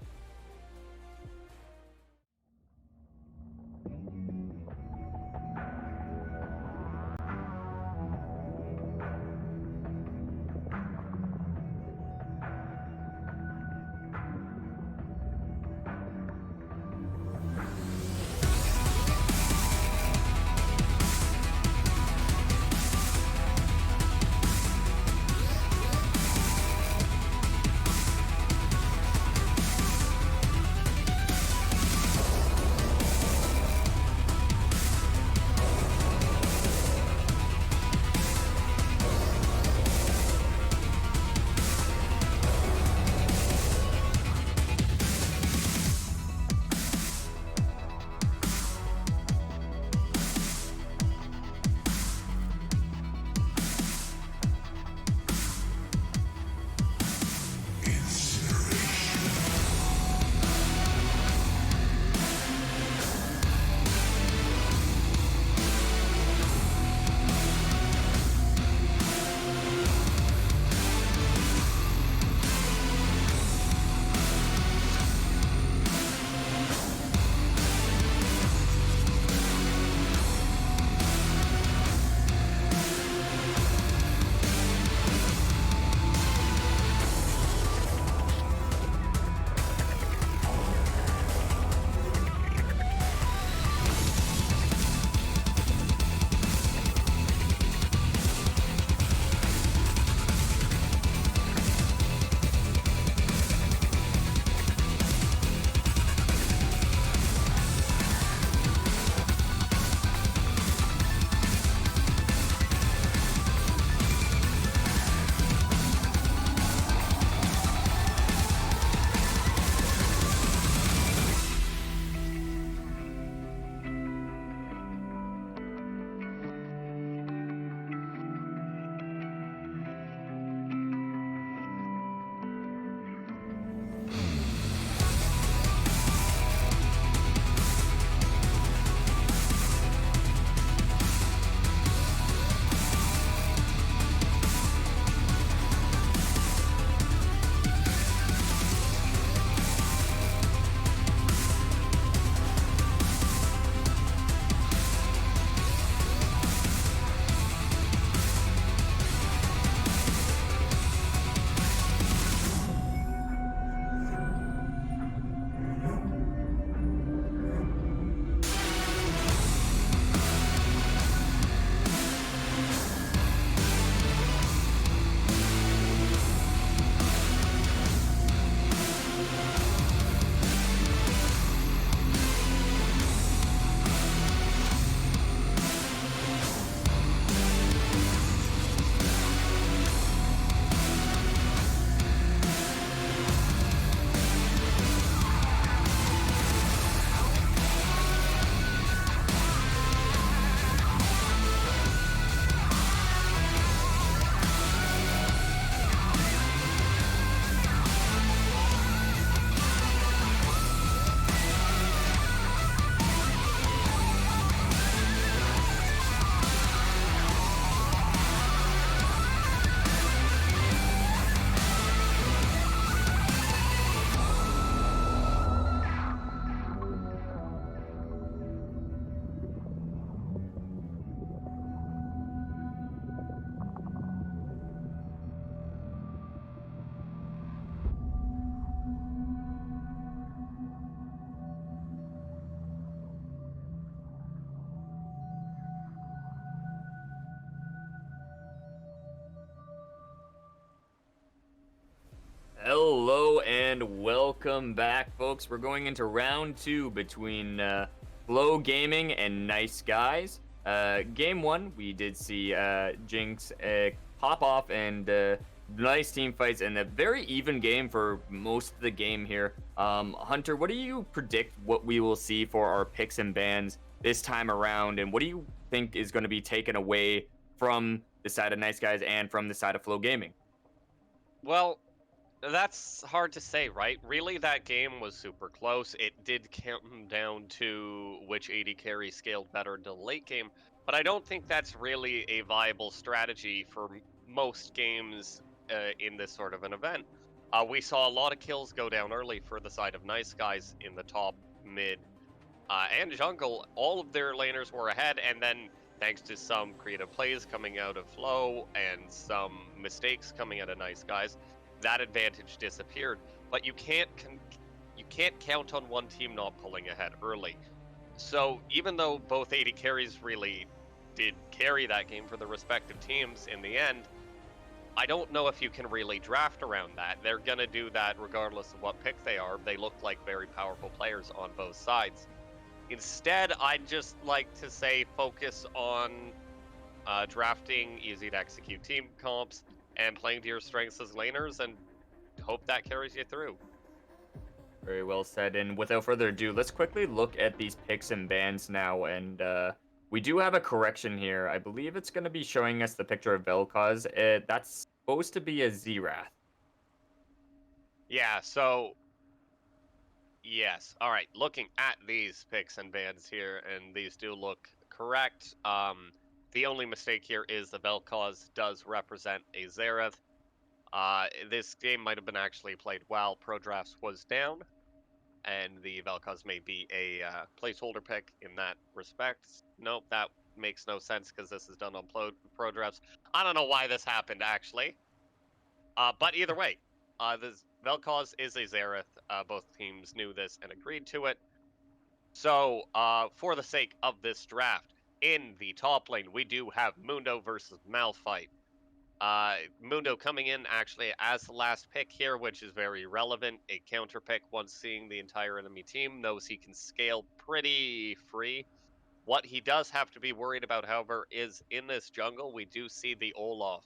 Speaker 2: and welcome back, folks. We're going into round 2 between Flow Gaming and Nice Guys. Game 1, we did see Jinx pop off and nice team fights and a very even game for most of the game here. Hunter, what do you predict what we will see for our picks and bans this time around, and what do you think is going to be taken away from the side of Nice Guys and from the side of Flow Gaming?
Speaker 1: Well, that's hard to say, right? Really, that game was super close. It did come down to which AD carry scaled better in the late game, but I don't think that's really a viable strategy for most games in this sort of an event. We saw a lot of kills go down early for the side of Nice Guys in the top, mid, and jungle. All of their laners were ahead, and then thanks to some creative plays coming out of Flow and some mistakes coming out of Nice Guys, that advantage disappeared. But you can't count on one team not pulling ahead early. So even though both AD carries really did carry that game for the respective teams in the end, I don't know if you can really draft around that. They're gonna do that regardless of what pick they are. They look like very powerful players on both sides. Instead, I'd just like to say focus on drafting easy to execute team comps and playing to your strengths as laners and hope that carries you through.
Speaker 2: Very well said. And without further ado, let's quickly look at these picks and bans now. And we do have a correction here. I believe it's going to be showing us the picture of Vel'Koz. That's supposed to be a Zerath.
Speaker 1: Yeah, so yes. All right, looking at these picks and bans here, and these do look correct. The only mistake here is the Vel'Koz does represent a Xerath. This game might have been actually played while Pro Drafts was down, and the Vel'Koz may be a placeholder pick in that respect. Nope, that makes no sense because this is done on Pro Drafts. I don't know why this happened, actually. But either way, this Vel'Koz is a Xerath. Both teams knew this and agreed to it. So, for the sake of this draft, in the top lane, we do have Mundo versus Malphite. Mundo coming in actually as the last pick here, which is very relevant. A counter pick once seeing the entire enemy team, knows he can scale pretty free. What he does have to be worried about, however, is in this jungle, we do see the Olaf.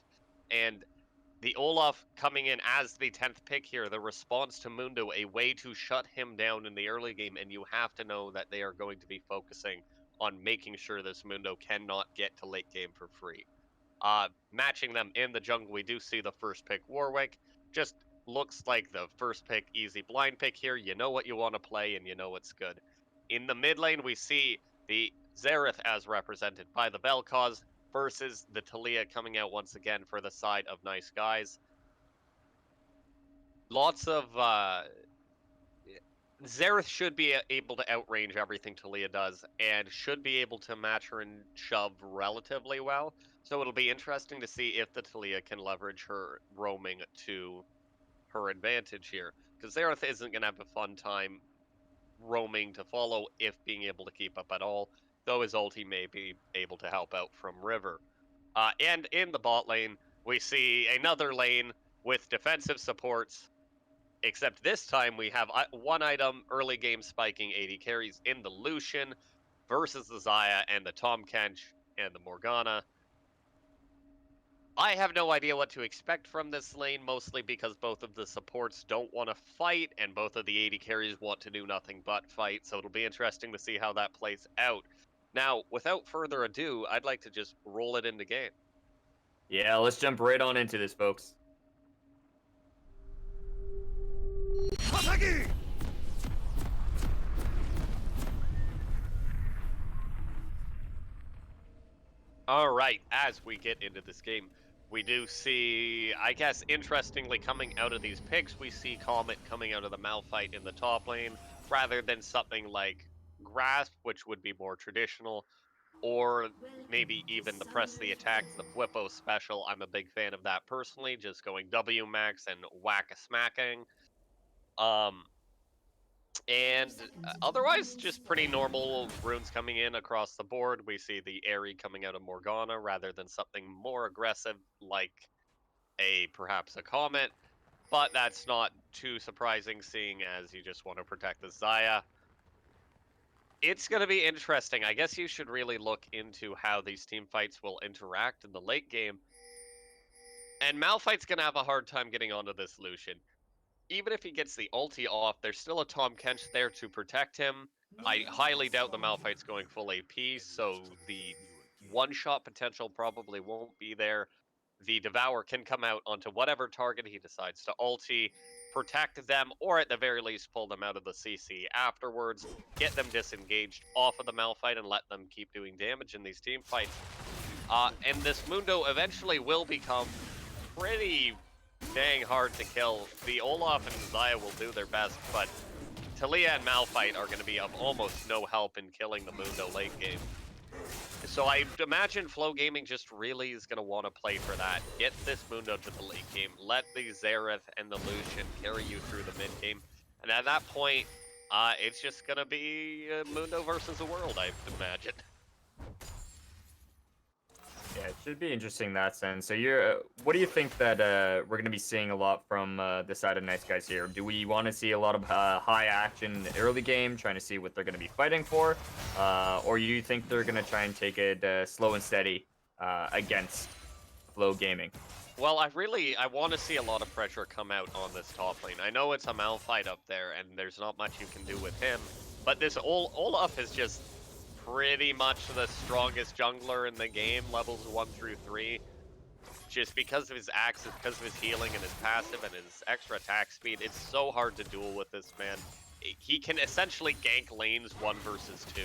Speaker 1: And the Olaf coming in as the 10th pick here, the response to Mundo, a way to shut him down in the early game, and you have to know that they are going to be focusing on making sure this Mundo cannot get to late game for free. Matching them in the jungle, we do see the first pick Warwick. Just looks like the first pick easy blind pick here. You know what you want to play, and you know what's good. In the mid lane, we see the Xerath as represented by the Vel'Koz versus the Taliyah coming out once again for the side of Nice Guys. Lots of Xerath should be able to outrange everything Taliyah does and should be able to match her and shove relatively well. So it'll be interesting to see if the Taliyah can leverage her roaming to her advantage here. Because Xerath isn't going to have a fun time roaming to follow if being able to keep up at all, though his ulti may be able to help out from River. And in the bot lane, we see another lane with defensive supports, except this time we have one item early game spiking AD carries in the Lucian versus the Xayah and the Tahm Kench and the Morgana. I have no idea what to expect from this lane, mostly because both of the supports don't want to fight, and both of the AD carries want to do nothing but fight, so it'll be interesting to see how that plays out. Now, without further ado, I'd like to just roll it into game.
Speaker 2: Yeah, let's jump right on into this, folks.
Speaker 1: All right, as we get into this game, we do see, I guess, interestingly, coming out of these picks, we see Comet coming out of the Malphite in the top lane, rather than something like Grasp, which would be more traditional, or maybe even the press the attack, the Whippo special. I'm a big fan of that personally, just going W max and whack a smacking. And otherwise, just pretty normal runes coming in across the board. We see the Aerie coming out of Morgana rather than something more aggressive like perhaps a Comet. but that's not too surprising, seeing as you just want to protect the Xayah. It's going to be interesting. I guess you should really look into how these team fights will interact in the late game. And Malphite's going to have a hard time getting onto this Lucian. Even if he gets the ulti off, there's still a Tahm Kench there to protect him. I highly doubt the Malphite's going full AP, so the one-shot potential probably won't be there. The Devour can come out onto whatever target he decides to ulti, protect them, or at the very least pull them out of the CC afterwards, get them disengaged off of the Malphite and let them keep doing damage in these team fights. And this Mundo eventually will become pretty dang hard to kill. The Olaf and Xayah will do their best, but Taliyah and Malphite are going to be of almost no help in killing the Mundo late game. So I imagine Flow Gaming just really is going to want to play for that. Get this Mundo to the late game. Let the Xerath and the Lucian carry you through the mid game. And at that point, it's just going to be Mundo versus the world, I imagine.
Speaker 2: Yeah, it should be interesting in that sense. So you're, what do you think that we're going to be seeing a lot from the side of Nice Guys here? Do we want to see a lot of high action in the early game, trying to see what they're going to be fighting for? Or you think they're going to try and take it slow and steady against Flow Gaming?
Speaker 1: Well, I want to see a lot of pressure come out on this top lane. I know it's a Malphite up there, and there's not much you can do with him, but this Olaf is just pretty much the strongest jungler in the game, levels 1 through 3. Just because of his axes, because of his healing and his passive and his extra attack speed, it's so hard to duel with this man. He can essentially gank lanes 1 versus 2,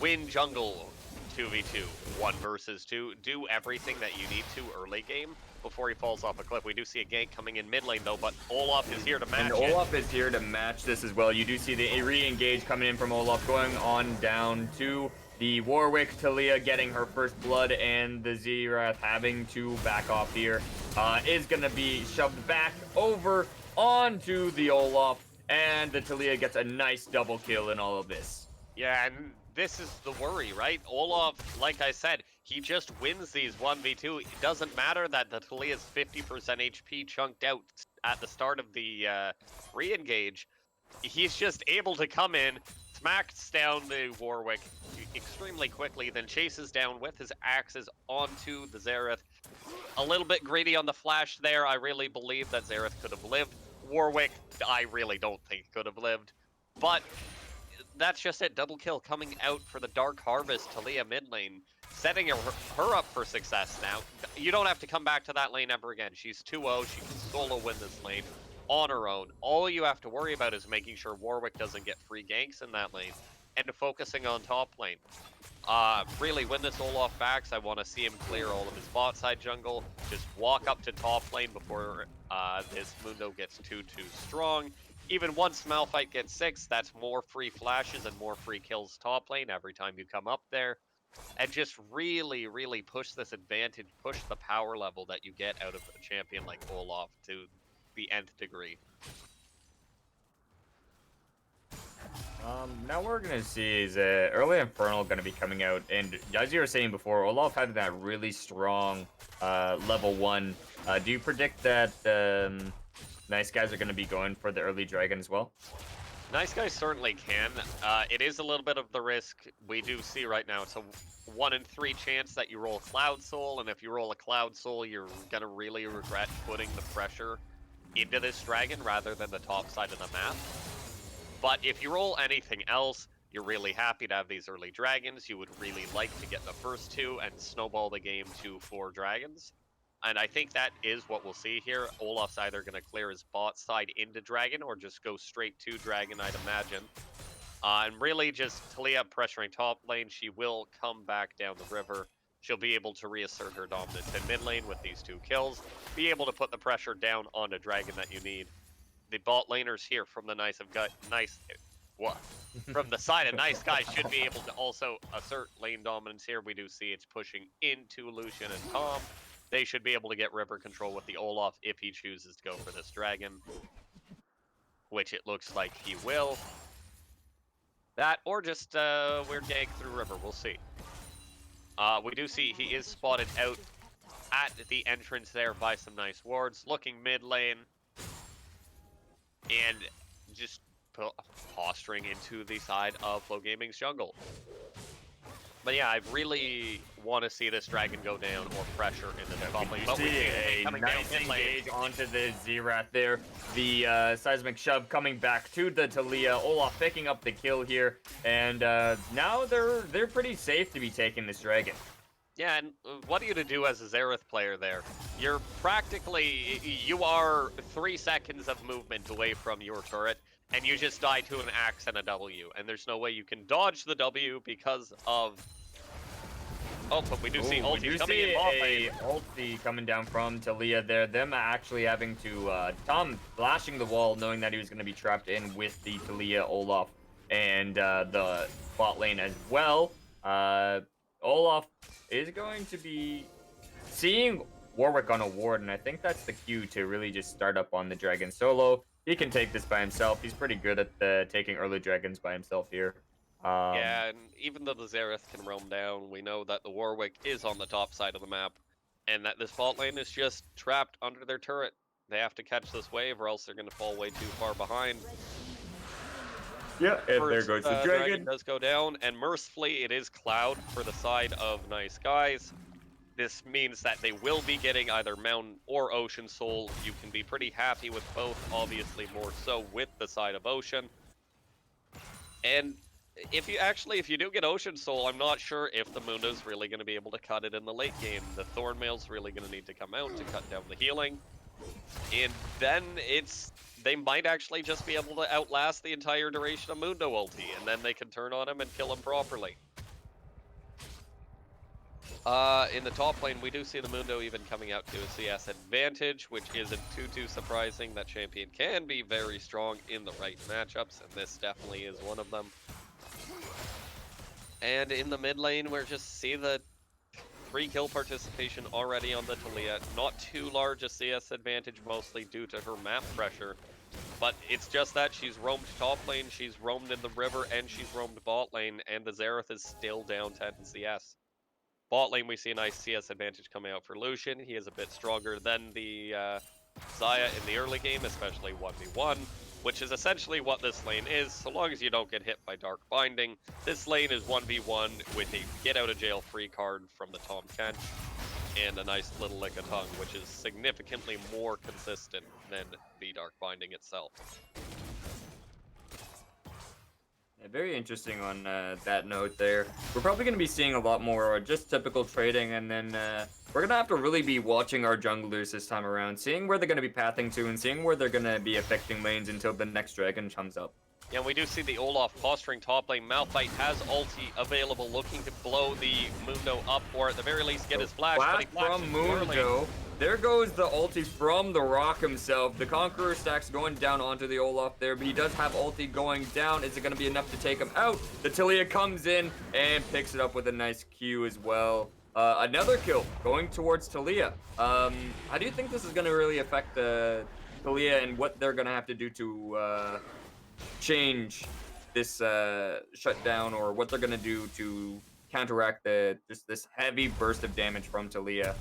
Speaker 1: win jungle 2v2, 1 versus 2, do everything that you need to early game before he falls off a cliff. We do see a gank coming in mid lane though, but Olaf is here to match it.
Speaker 2: And Olaf is here to match this as well. You do see the re-engage coming in from Olaf, going on down to the Warwick. Taliyah getting her first blood, and the Xerath having to back off here. Is going to be shoved back over onto the Olaf, and the Taliyah gets a nice double kill in all of this.
Speaker 1: Yeah, and this is the worry, right? Olaf, like I said, he just wins these 1v2. It doesn't matter that the Taliyah's 50% HP chunked out at the start of the re-engage. He's just able to come in, smacks down the Warwick extremely quickly, then chases down with his axes onto the Xerath. A little bit greedy on the flash there. I really believe that Xerath could have lived. Warwick, I really don't think could have lived. But that's just it. Double kill coming out for the Dark Harvest Taliyah mid lane, setting her up for success now. You don't have to come back to that lane ever again. She's 2-0. She can solo win this lane on her own. All you have to worry about is making sure Warwick doesn't get free ganks in that lane and focusing on top lane. Really, when this Olaf backs, I want to see him clear all of his bot side jungle. Just walk up to top lane before this Mundo gets too strong. Even once Malphite gets 6, that's more free flashes and more free kills top lane every time you come up there. And just really, really push this advantage, push the power level that you get out of a champion like Olaf to the nth degree.
Speaker 2: Now what we're going to see is early Infernal going to be coming out, and as you were saying before, Olaf had that really strong level 1. Do you predict that Nice Guys are going to be going for the early dragon as well?
Speaker 1: Nice Guys certainly can. It is a little bit of the risk. We do see right now it's a 1 in 3 chance that you roll Cloud Soul, and if you roll a Cloud Soul, you're going to really regret putting the pressure into this dragon rather than the top side of the map. But if you roll anything else, you're really happy to have these early dragons. You would really like to get the first 2 and snowball the game to 4 dragons. And I think that is what we'll see here. Olaf's either going to clear his bot side into dragon or just go straight to dragon, I'd imagine. And really just Taliyah pressuring top lane. She will come back down the river. She'll be able to reassert her dominance in mid lane with these 2 kills. Be able to put the pressure down on a dragon that you need. The bot laners here from the from the side of Nice Guys should be able to also assert lane dominance here. We do see it's pushing into Lucian and Tahm. They should be able to get river control with the Olaf if he chooses to go for this dragon, which it looks like he will. That or just weird gank through river. We'll see. We do see he is spotted out at the entrance there by some nice wards, looking mid lane, and just posturing into the side of Flow Gaming's jungle. But yeah, I really want to see this dragon go down or pressure in the top lane.
Speaker 2: You see a nice engage onto the Xerath there. The seismic shove coming back to the Taliyah. Olaf picking up the kill here, and now they're pretty safe to be taking this dragon.
Speaker 1: Yeah, and what are you to do as a Xerath player there? You're practically, you are 3 seconds of movement away from your turret, and you just die to an axe and a W, and there's no way you can dodge the W because of... Oh, but we do see ulti coming in bot lane.
Speaker 2: Ulti coming down from Taliyah there. Them actually having to, Tom flashing the wall, knowing that he was going to be trapped in with the Taliyah, Olaf, and the bot lane as well. Olaf is going to be seeing Warwick on a ward, and I think that's the cue to really just start up on the dragon solo. He can take this by himself. He's pretty good at taking early dragons by himself here.
Speaker 1: Yeah, and even though the Xerath can roam down, we know that the Warwick is on the top side of the map, and that this bot lane is just trapped under their turret. They have to catch this wave, or else they're going to fall way too far behind.
Speaker 2: Yeah, and there goes the dragon.
Speaker 1: Does go down, and mercifully, it is Cloud for the side of Nice Guys. This means that they will be getting either Mountain or Ocean Soul. You can be pretty happy with both, obviously more so with the side of Ocean. And if you do get Ocean Soul, I'm not sure if the Mundo's really going to be able to cut it in the late game. The Thornmail's really going to need to come out to cut down the healing. And then they might actually just be able to outlast the entire duration of Mundo ulti, and then they can turn on him and kill him properly. In the top lane, we do see the Mundo even coming out to a CS advantage, which isn't too surprising. That champion can be very strong in the right matchups, and this definitely is one of them. And in the mid lane, we're just see the 3 kill participation already on the Taliyah. Not too large a CS advantage, mostly due to her map pressure. But it's just that she's roamed top lane, she's roamed in the river, and she's roamed bot lane, and the Xerath is still down 10 CS. Bot lane, we see a nice CS advantage coming out for Lucian. He is a bit stronger than the Xayah in the early game, especially 1v1, which is essentially what this lane is. So long as you don't get hit by Dark Binding, this lane is 1v1 with a get-out-of-jail-free card from the Tahm Kench and a nice little lick of tongue, which is significantly more consistent than the Dark Binding itself.
Speaker 2: Yeah, very interesting on that note there. We're probably going to be seeing a lot more just typical trading, and then we're going to have to really be watching our junglers this time around, seeing where they're going to be pathing to and seeing where they're going to be affecting lanes until the next dragon comes up.
Speaker 1: Yeah, we do see the Olaf posturing top lane. Malphite has ulti available, looking to blow the Mundo up, or at the very least get his flash.
Speaker 2: Flash from Mundo. There goes the ulti from the Rock himself. The Conqueror stack's going down onto the Olaf there, but he does have ulti going down. Is it going to be enough to take him out? The Taliyah comes in and picks it up with a nice Q as well. Another kill going towards Taliyah. How do you think this is going to really affect the Taliyah and what they're going to have to do to change this shutdown, or what they're going to do to counteract this heavy burst of damage from Taliyah?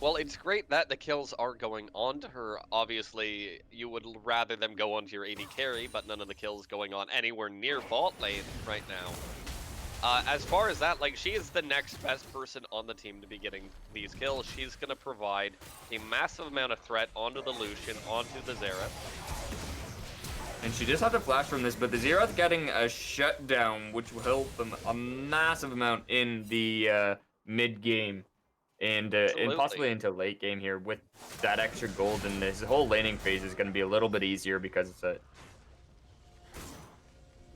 Speaker 1: Well, it's great that the kills are going on to her. Obviously, you would rather them go onto your AD carry, but none of the kills going on anywhere near bot lane right now. As far as that, like, she is the next best person on the team to be getting these kills. She's going to provide a massive amount of threat onto the Lucian, onto the Xerath.
Speaker 2: And she does have to flash from this, but the Xerath getting a shutdown, which will help them a massive amount in the mid-game. And possibly into late game here with that extra gold, and this whole laning phase is going to be a little bit easier because it's a...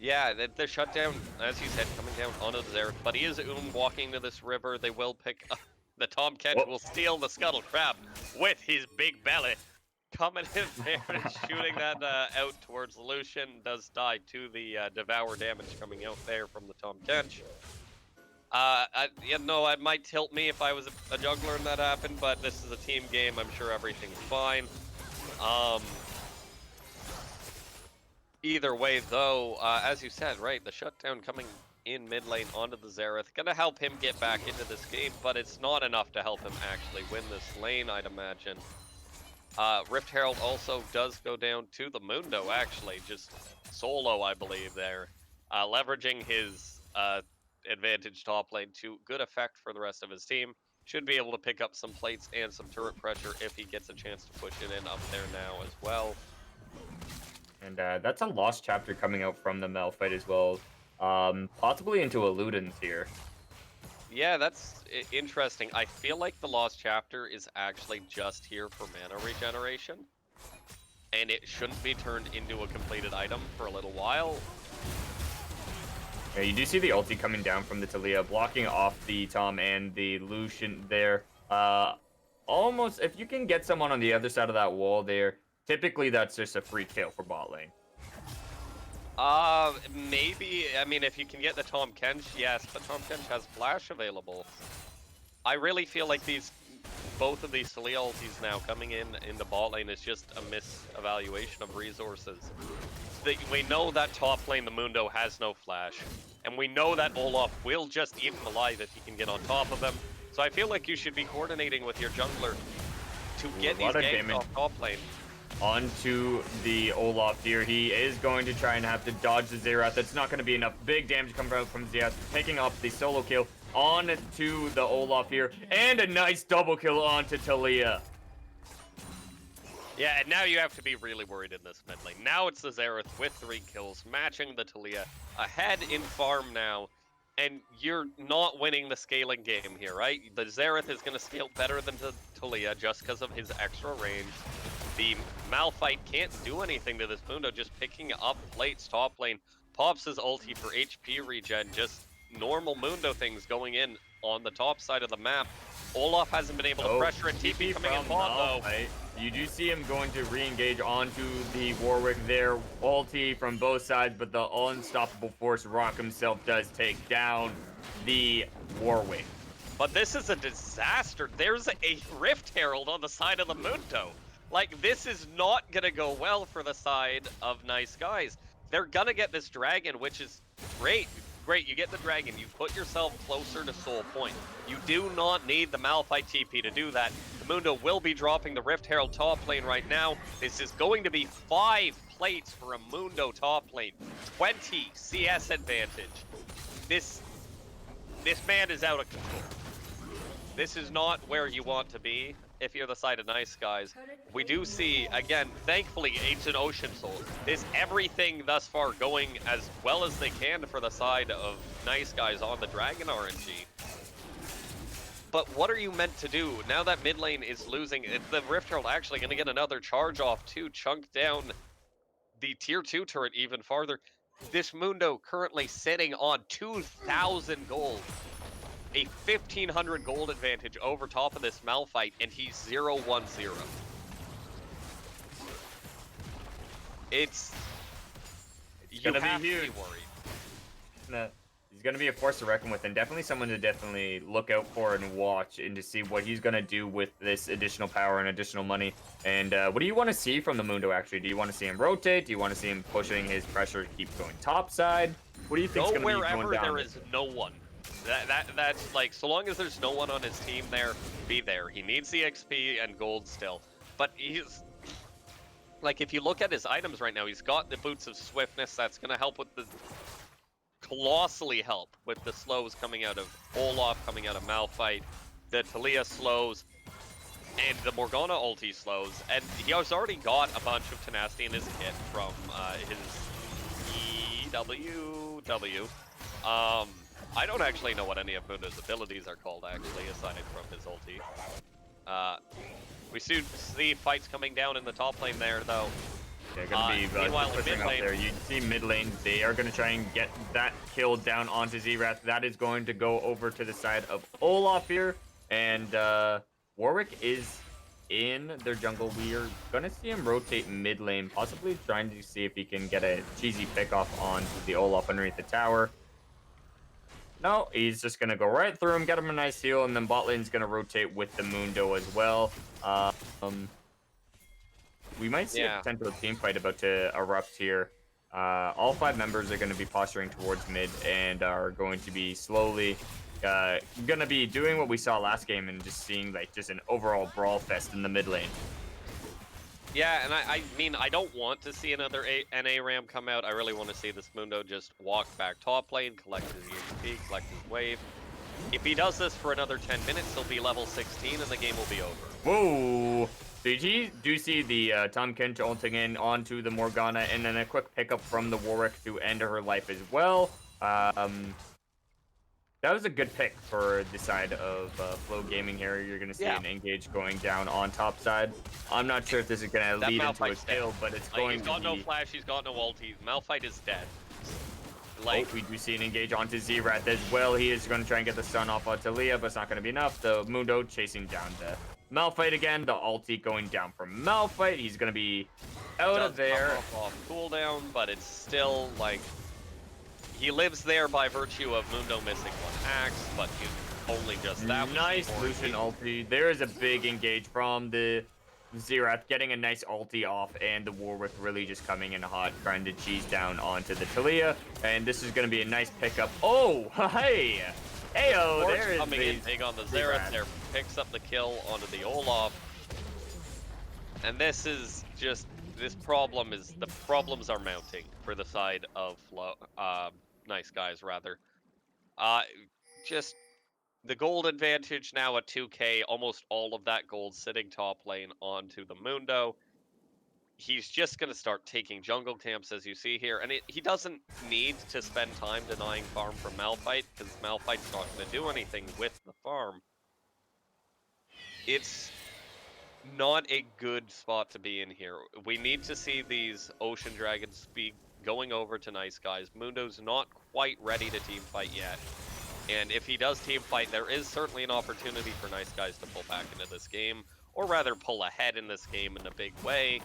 Speaker 1: Yeah, the shutdown, as you said, coming down onto the Xerath, but he is walking to this river. They will pick up... The Tahm Kench will steal the Scuttle Crab with his big belly. Coming in there and shooting that out towards Lucian. Does die to the Devour damage coming out there from the Tahm Kench. It might tilt me if I was a jungler and that happened, but this is a team game. I'm sure everything's fine. Either way, though, as you said, right, the shutdown coming in mid lane onto the Xerath. Gonna help him get back into this game, but it's not enough to help him actually win this lane, I'd imagine. Rift Herald also does go down to the Mundo, actually, just solo, I believe, there. Leveraging his advantage top lane to good effect for the rest of his team. Should be able to pick up some plates and some turret pressure if he gets a chance to push it in up there now as well.
Speaker 2: And that's a lost chapter coming out from the Malphite as well. Possibly into a Ludens here.
Speaker 1: Yeah, that's interesting. I feel like the lost chapter is actually just here for mana regeneration. And it shouldn't be turned into a completed item for a little while.
Speaker 2: Yeah, you do see the ulti coming down from the Taliyah, blocking off the Tom and the Lucian there. Almost, if you can get someone on the other side of that wall there, typically that's just a free kill for bot lane.
Speaker 1: Maybe, I mean, if you can get the Tahm Kench, yes, but Tahm Kench has flash available. I really feel like both of these Taliyah ultis now coming in the bot lane is just a misevaluation of resources. We know that top lane, the Mundo, has no flash, and we know that Olaf will just eat him alive if he can get on top of him. So I feel like you should be coordinating with your jungler to get these ganks off top lane.
Speaker 2: Onto the Olaf here. He is going to try and have to dodge the Xerath. That's not going to be enough. Big damage coming out from Xerath, picking up the solo kill onto the Olaf here, and a nice double kill onto Taliyah.
Speaker 1: Yeah, and now you have to be really worried in this mid lane. Now it's the Xerath with 3 kills, matching the Taliyah, ahead in farm now, and you're not winning the scaling game here, right? The Xerath is going to scale better than the Taliyah just because of his extra range. The Malphite can't do anything to this Mundo, just picking up plates top lane. Pops his ulti for HP regen, just normal Mundo things going in on the top side of the map. Olaf hasn't been able to pressure it. TP coming in bot though.
Speaker 2: You do see him going to re-engage onto the Warwick there. Ulti from both sides, but the unstoppable force Rock himself does take down the Warwick.
Speaker 1: But this is a disaster. There's a Rift Herald on the side of the Mundo. Like, this is not gonna go well for the side of Nice Guys. They're gonna get this dragon, which is great. Great, you get the dragon, you put yourself closer to Soul Point. You do not need the Malphite TP to do that. The Mundo will be dropping the Rift Herald top lane right now. This is going to be 5 plates for a Mundo top lane. 20 CS advantage. This man is out of control. This is not where you want to be if you're the side of Nice Guys. We do see, again, thankfully, Ancient Ocean Soul is everything thus far going as well as they can for the side of Nice Guys on the Dragon RNG. But what are you meant to do? Now that mid lane is losing, the Rift Herald actually going to get another charge off to chunk down the tier 2 turret even farther. This Mundo currently sitting on 2,000 gold. A 1,500 gold advantage over top of this Malphite, and he's 0-1-0. You
Speaker 2: gonna
Speaker 1: have
Speaker 2: be huge.
Speaker 1: to be worried.
Speaker 2: He's going to be a force to reckon with, and definitely someone to definitely look out for and watch, and to see what he's going to do with this additional power and additional money. And what do you want to see from the Mundo, actually? Do you want to see him rotate? Do you want to see him pushing his pressure to keep going topside? What do you think is going to be going down?
Speaker 1: Wherever there is no one. That's like, so long as there's no one on his team there, be there. He needs the XP and gold still. But he's, like, if you look at his items right now, he's got the Boots of Swiftness. That's going to help with the, colossally help with the slows coming out of Olaf, coming out of Malphite, the Taliyah slows, and the Morgana ulti slows. And he has already got a bunch of tenacity in his kit from his EWW. I don't actually know what any of Mundo's abilities are called, actually, aside from his ulti. We soon see fights coming down in the top lane there, though.
Speaker 2: They're going to be
Speaker 1: meanwhile, in
Speaker 2: pushing
Speaker 1: mid
Speaker 2: up
Speaker 1: lane,
Speaker 2: there. You see mid lane, they are going to try and get that kill down onto Xerath. That is going to go over to the side of Olaf here. And Warwick is in their jungle. We are going to see him rotate mid lane, possibly trying to see if he can get a cheesy pick off on the Olaf underneath the tower. No, he's just going to go right through him, get him a nice heal, and then bot lane's going to rotate with the Mundo as well. We might see a potential team fight about to erupt here. All 5 members are going to be posturing towards mid and are going to be slowly going to be doing what we saw last game and just seeing like just an overall brawl fest in the mid lane.
Speaker 1: Yeah, and I mean, I don't want to see another NA Ram come out. I really want to see this Mundo just walk back top lane, collect his EXP, collect his wave. If he does this for another 10 minutes, he'll be level 16 and the game will be over.
Speaker 2: Whoa! Did you do see the Tom Kench ulting in onto the Morgana and then a quick pickup from the Warwick to end her life as well? That was a good pick for the side of Flow Gaming here. You're going to see an engage going down on top side. I'm not sure if this is going to lead into a kill, but it's going to be...
Speaker 1: He's got no flash, he's got no ulti. Malphite is dead.
Speaker 2: Like, we do see an engage onto Z-Wrath as well. He is going to try and get the stun off on Talia, but it's not going to be enough. The Mundo chasing down the Malphite again. The ulti going down from Malphite. He's going to be out of there.
Speaker 1: Off cooldown, but it's still like... He lives there by virtue of Mundo missing one axe, but only just that.
Speaker 2: Nice Lucian ulti. There is a big engage from the Xerath, getting a nice ulti off, and the Warwick really just coming in hot, trying to cheese down onto the Talia. And this is going to be a nice pickup. Oh, hey! Heyo, there is
Speaker 1: coming in big on the Xerath there, picks up the kill onto the Olaf. And this is just, the problems are mounting for the side of Nice Guys, rather. Just the gold advantage now at 2K, almost all of that gold sitting top lane onto the Mundo. He's just going to start taking jungle camps, as you see here, and he doesn't need to spend time denying farm from Malphite, because Malphite's not going to do anything with the farm. It's not a good spot to be in here. We need to see these Ocean Dragons be going over to Nice Guys. Mundo's not quite ready to team fight yet. And if he does team fight, there is certainly an opportunity for Nice Guys to pull back into this game, or rather pull ahead in this game in a big way.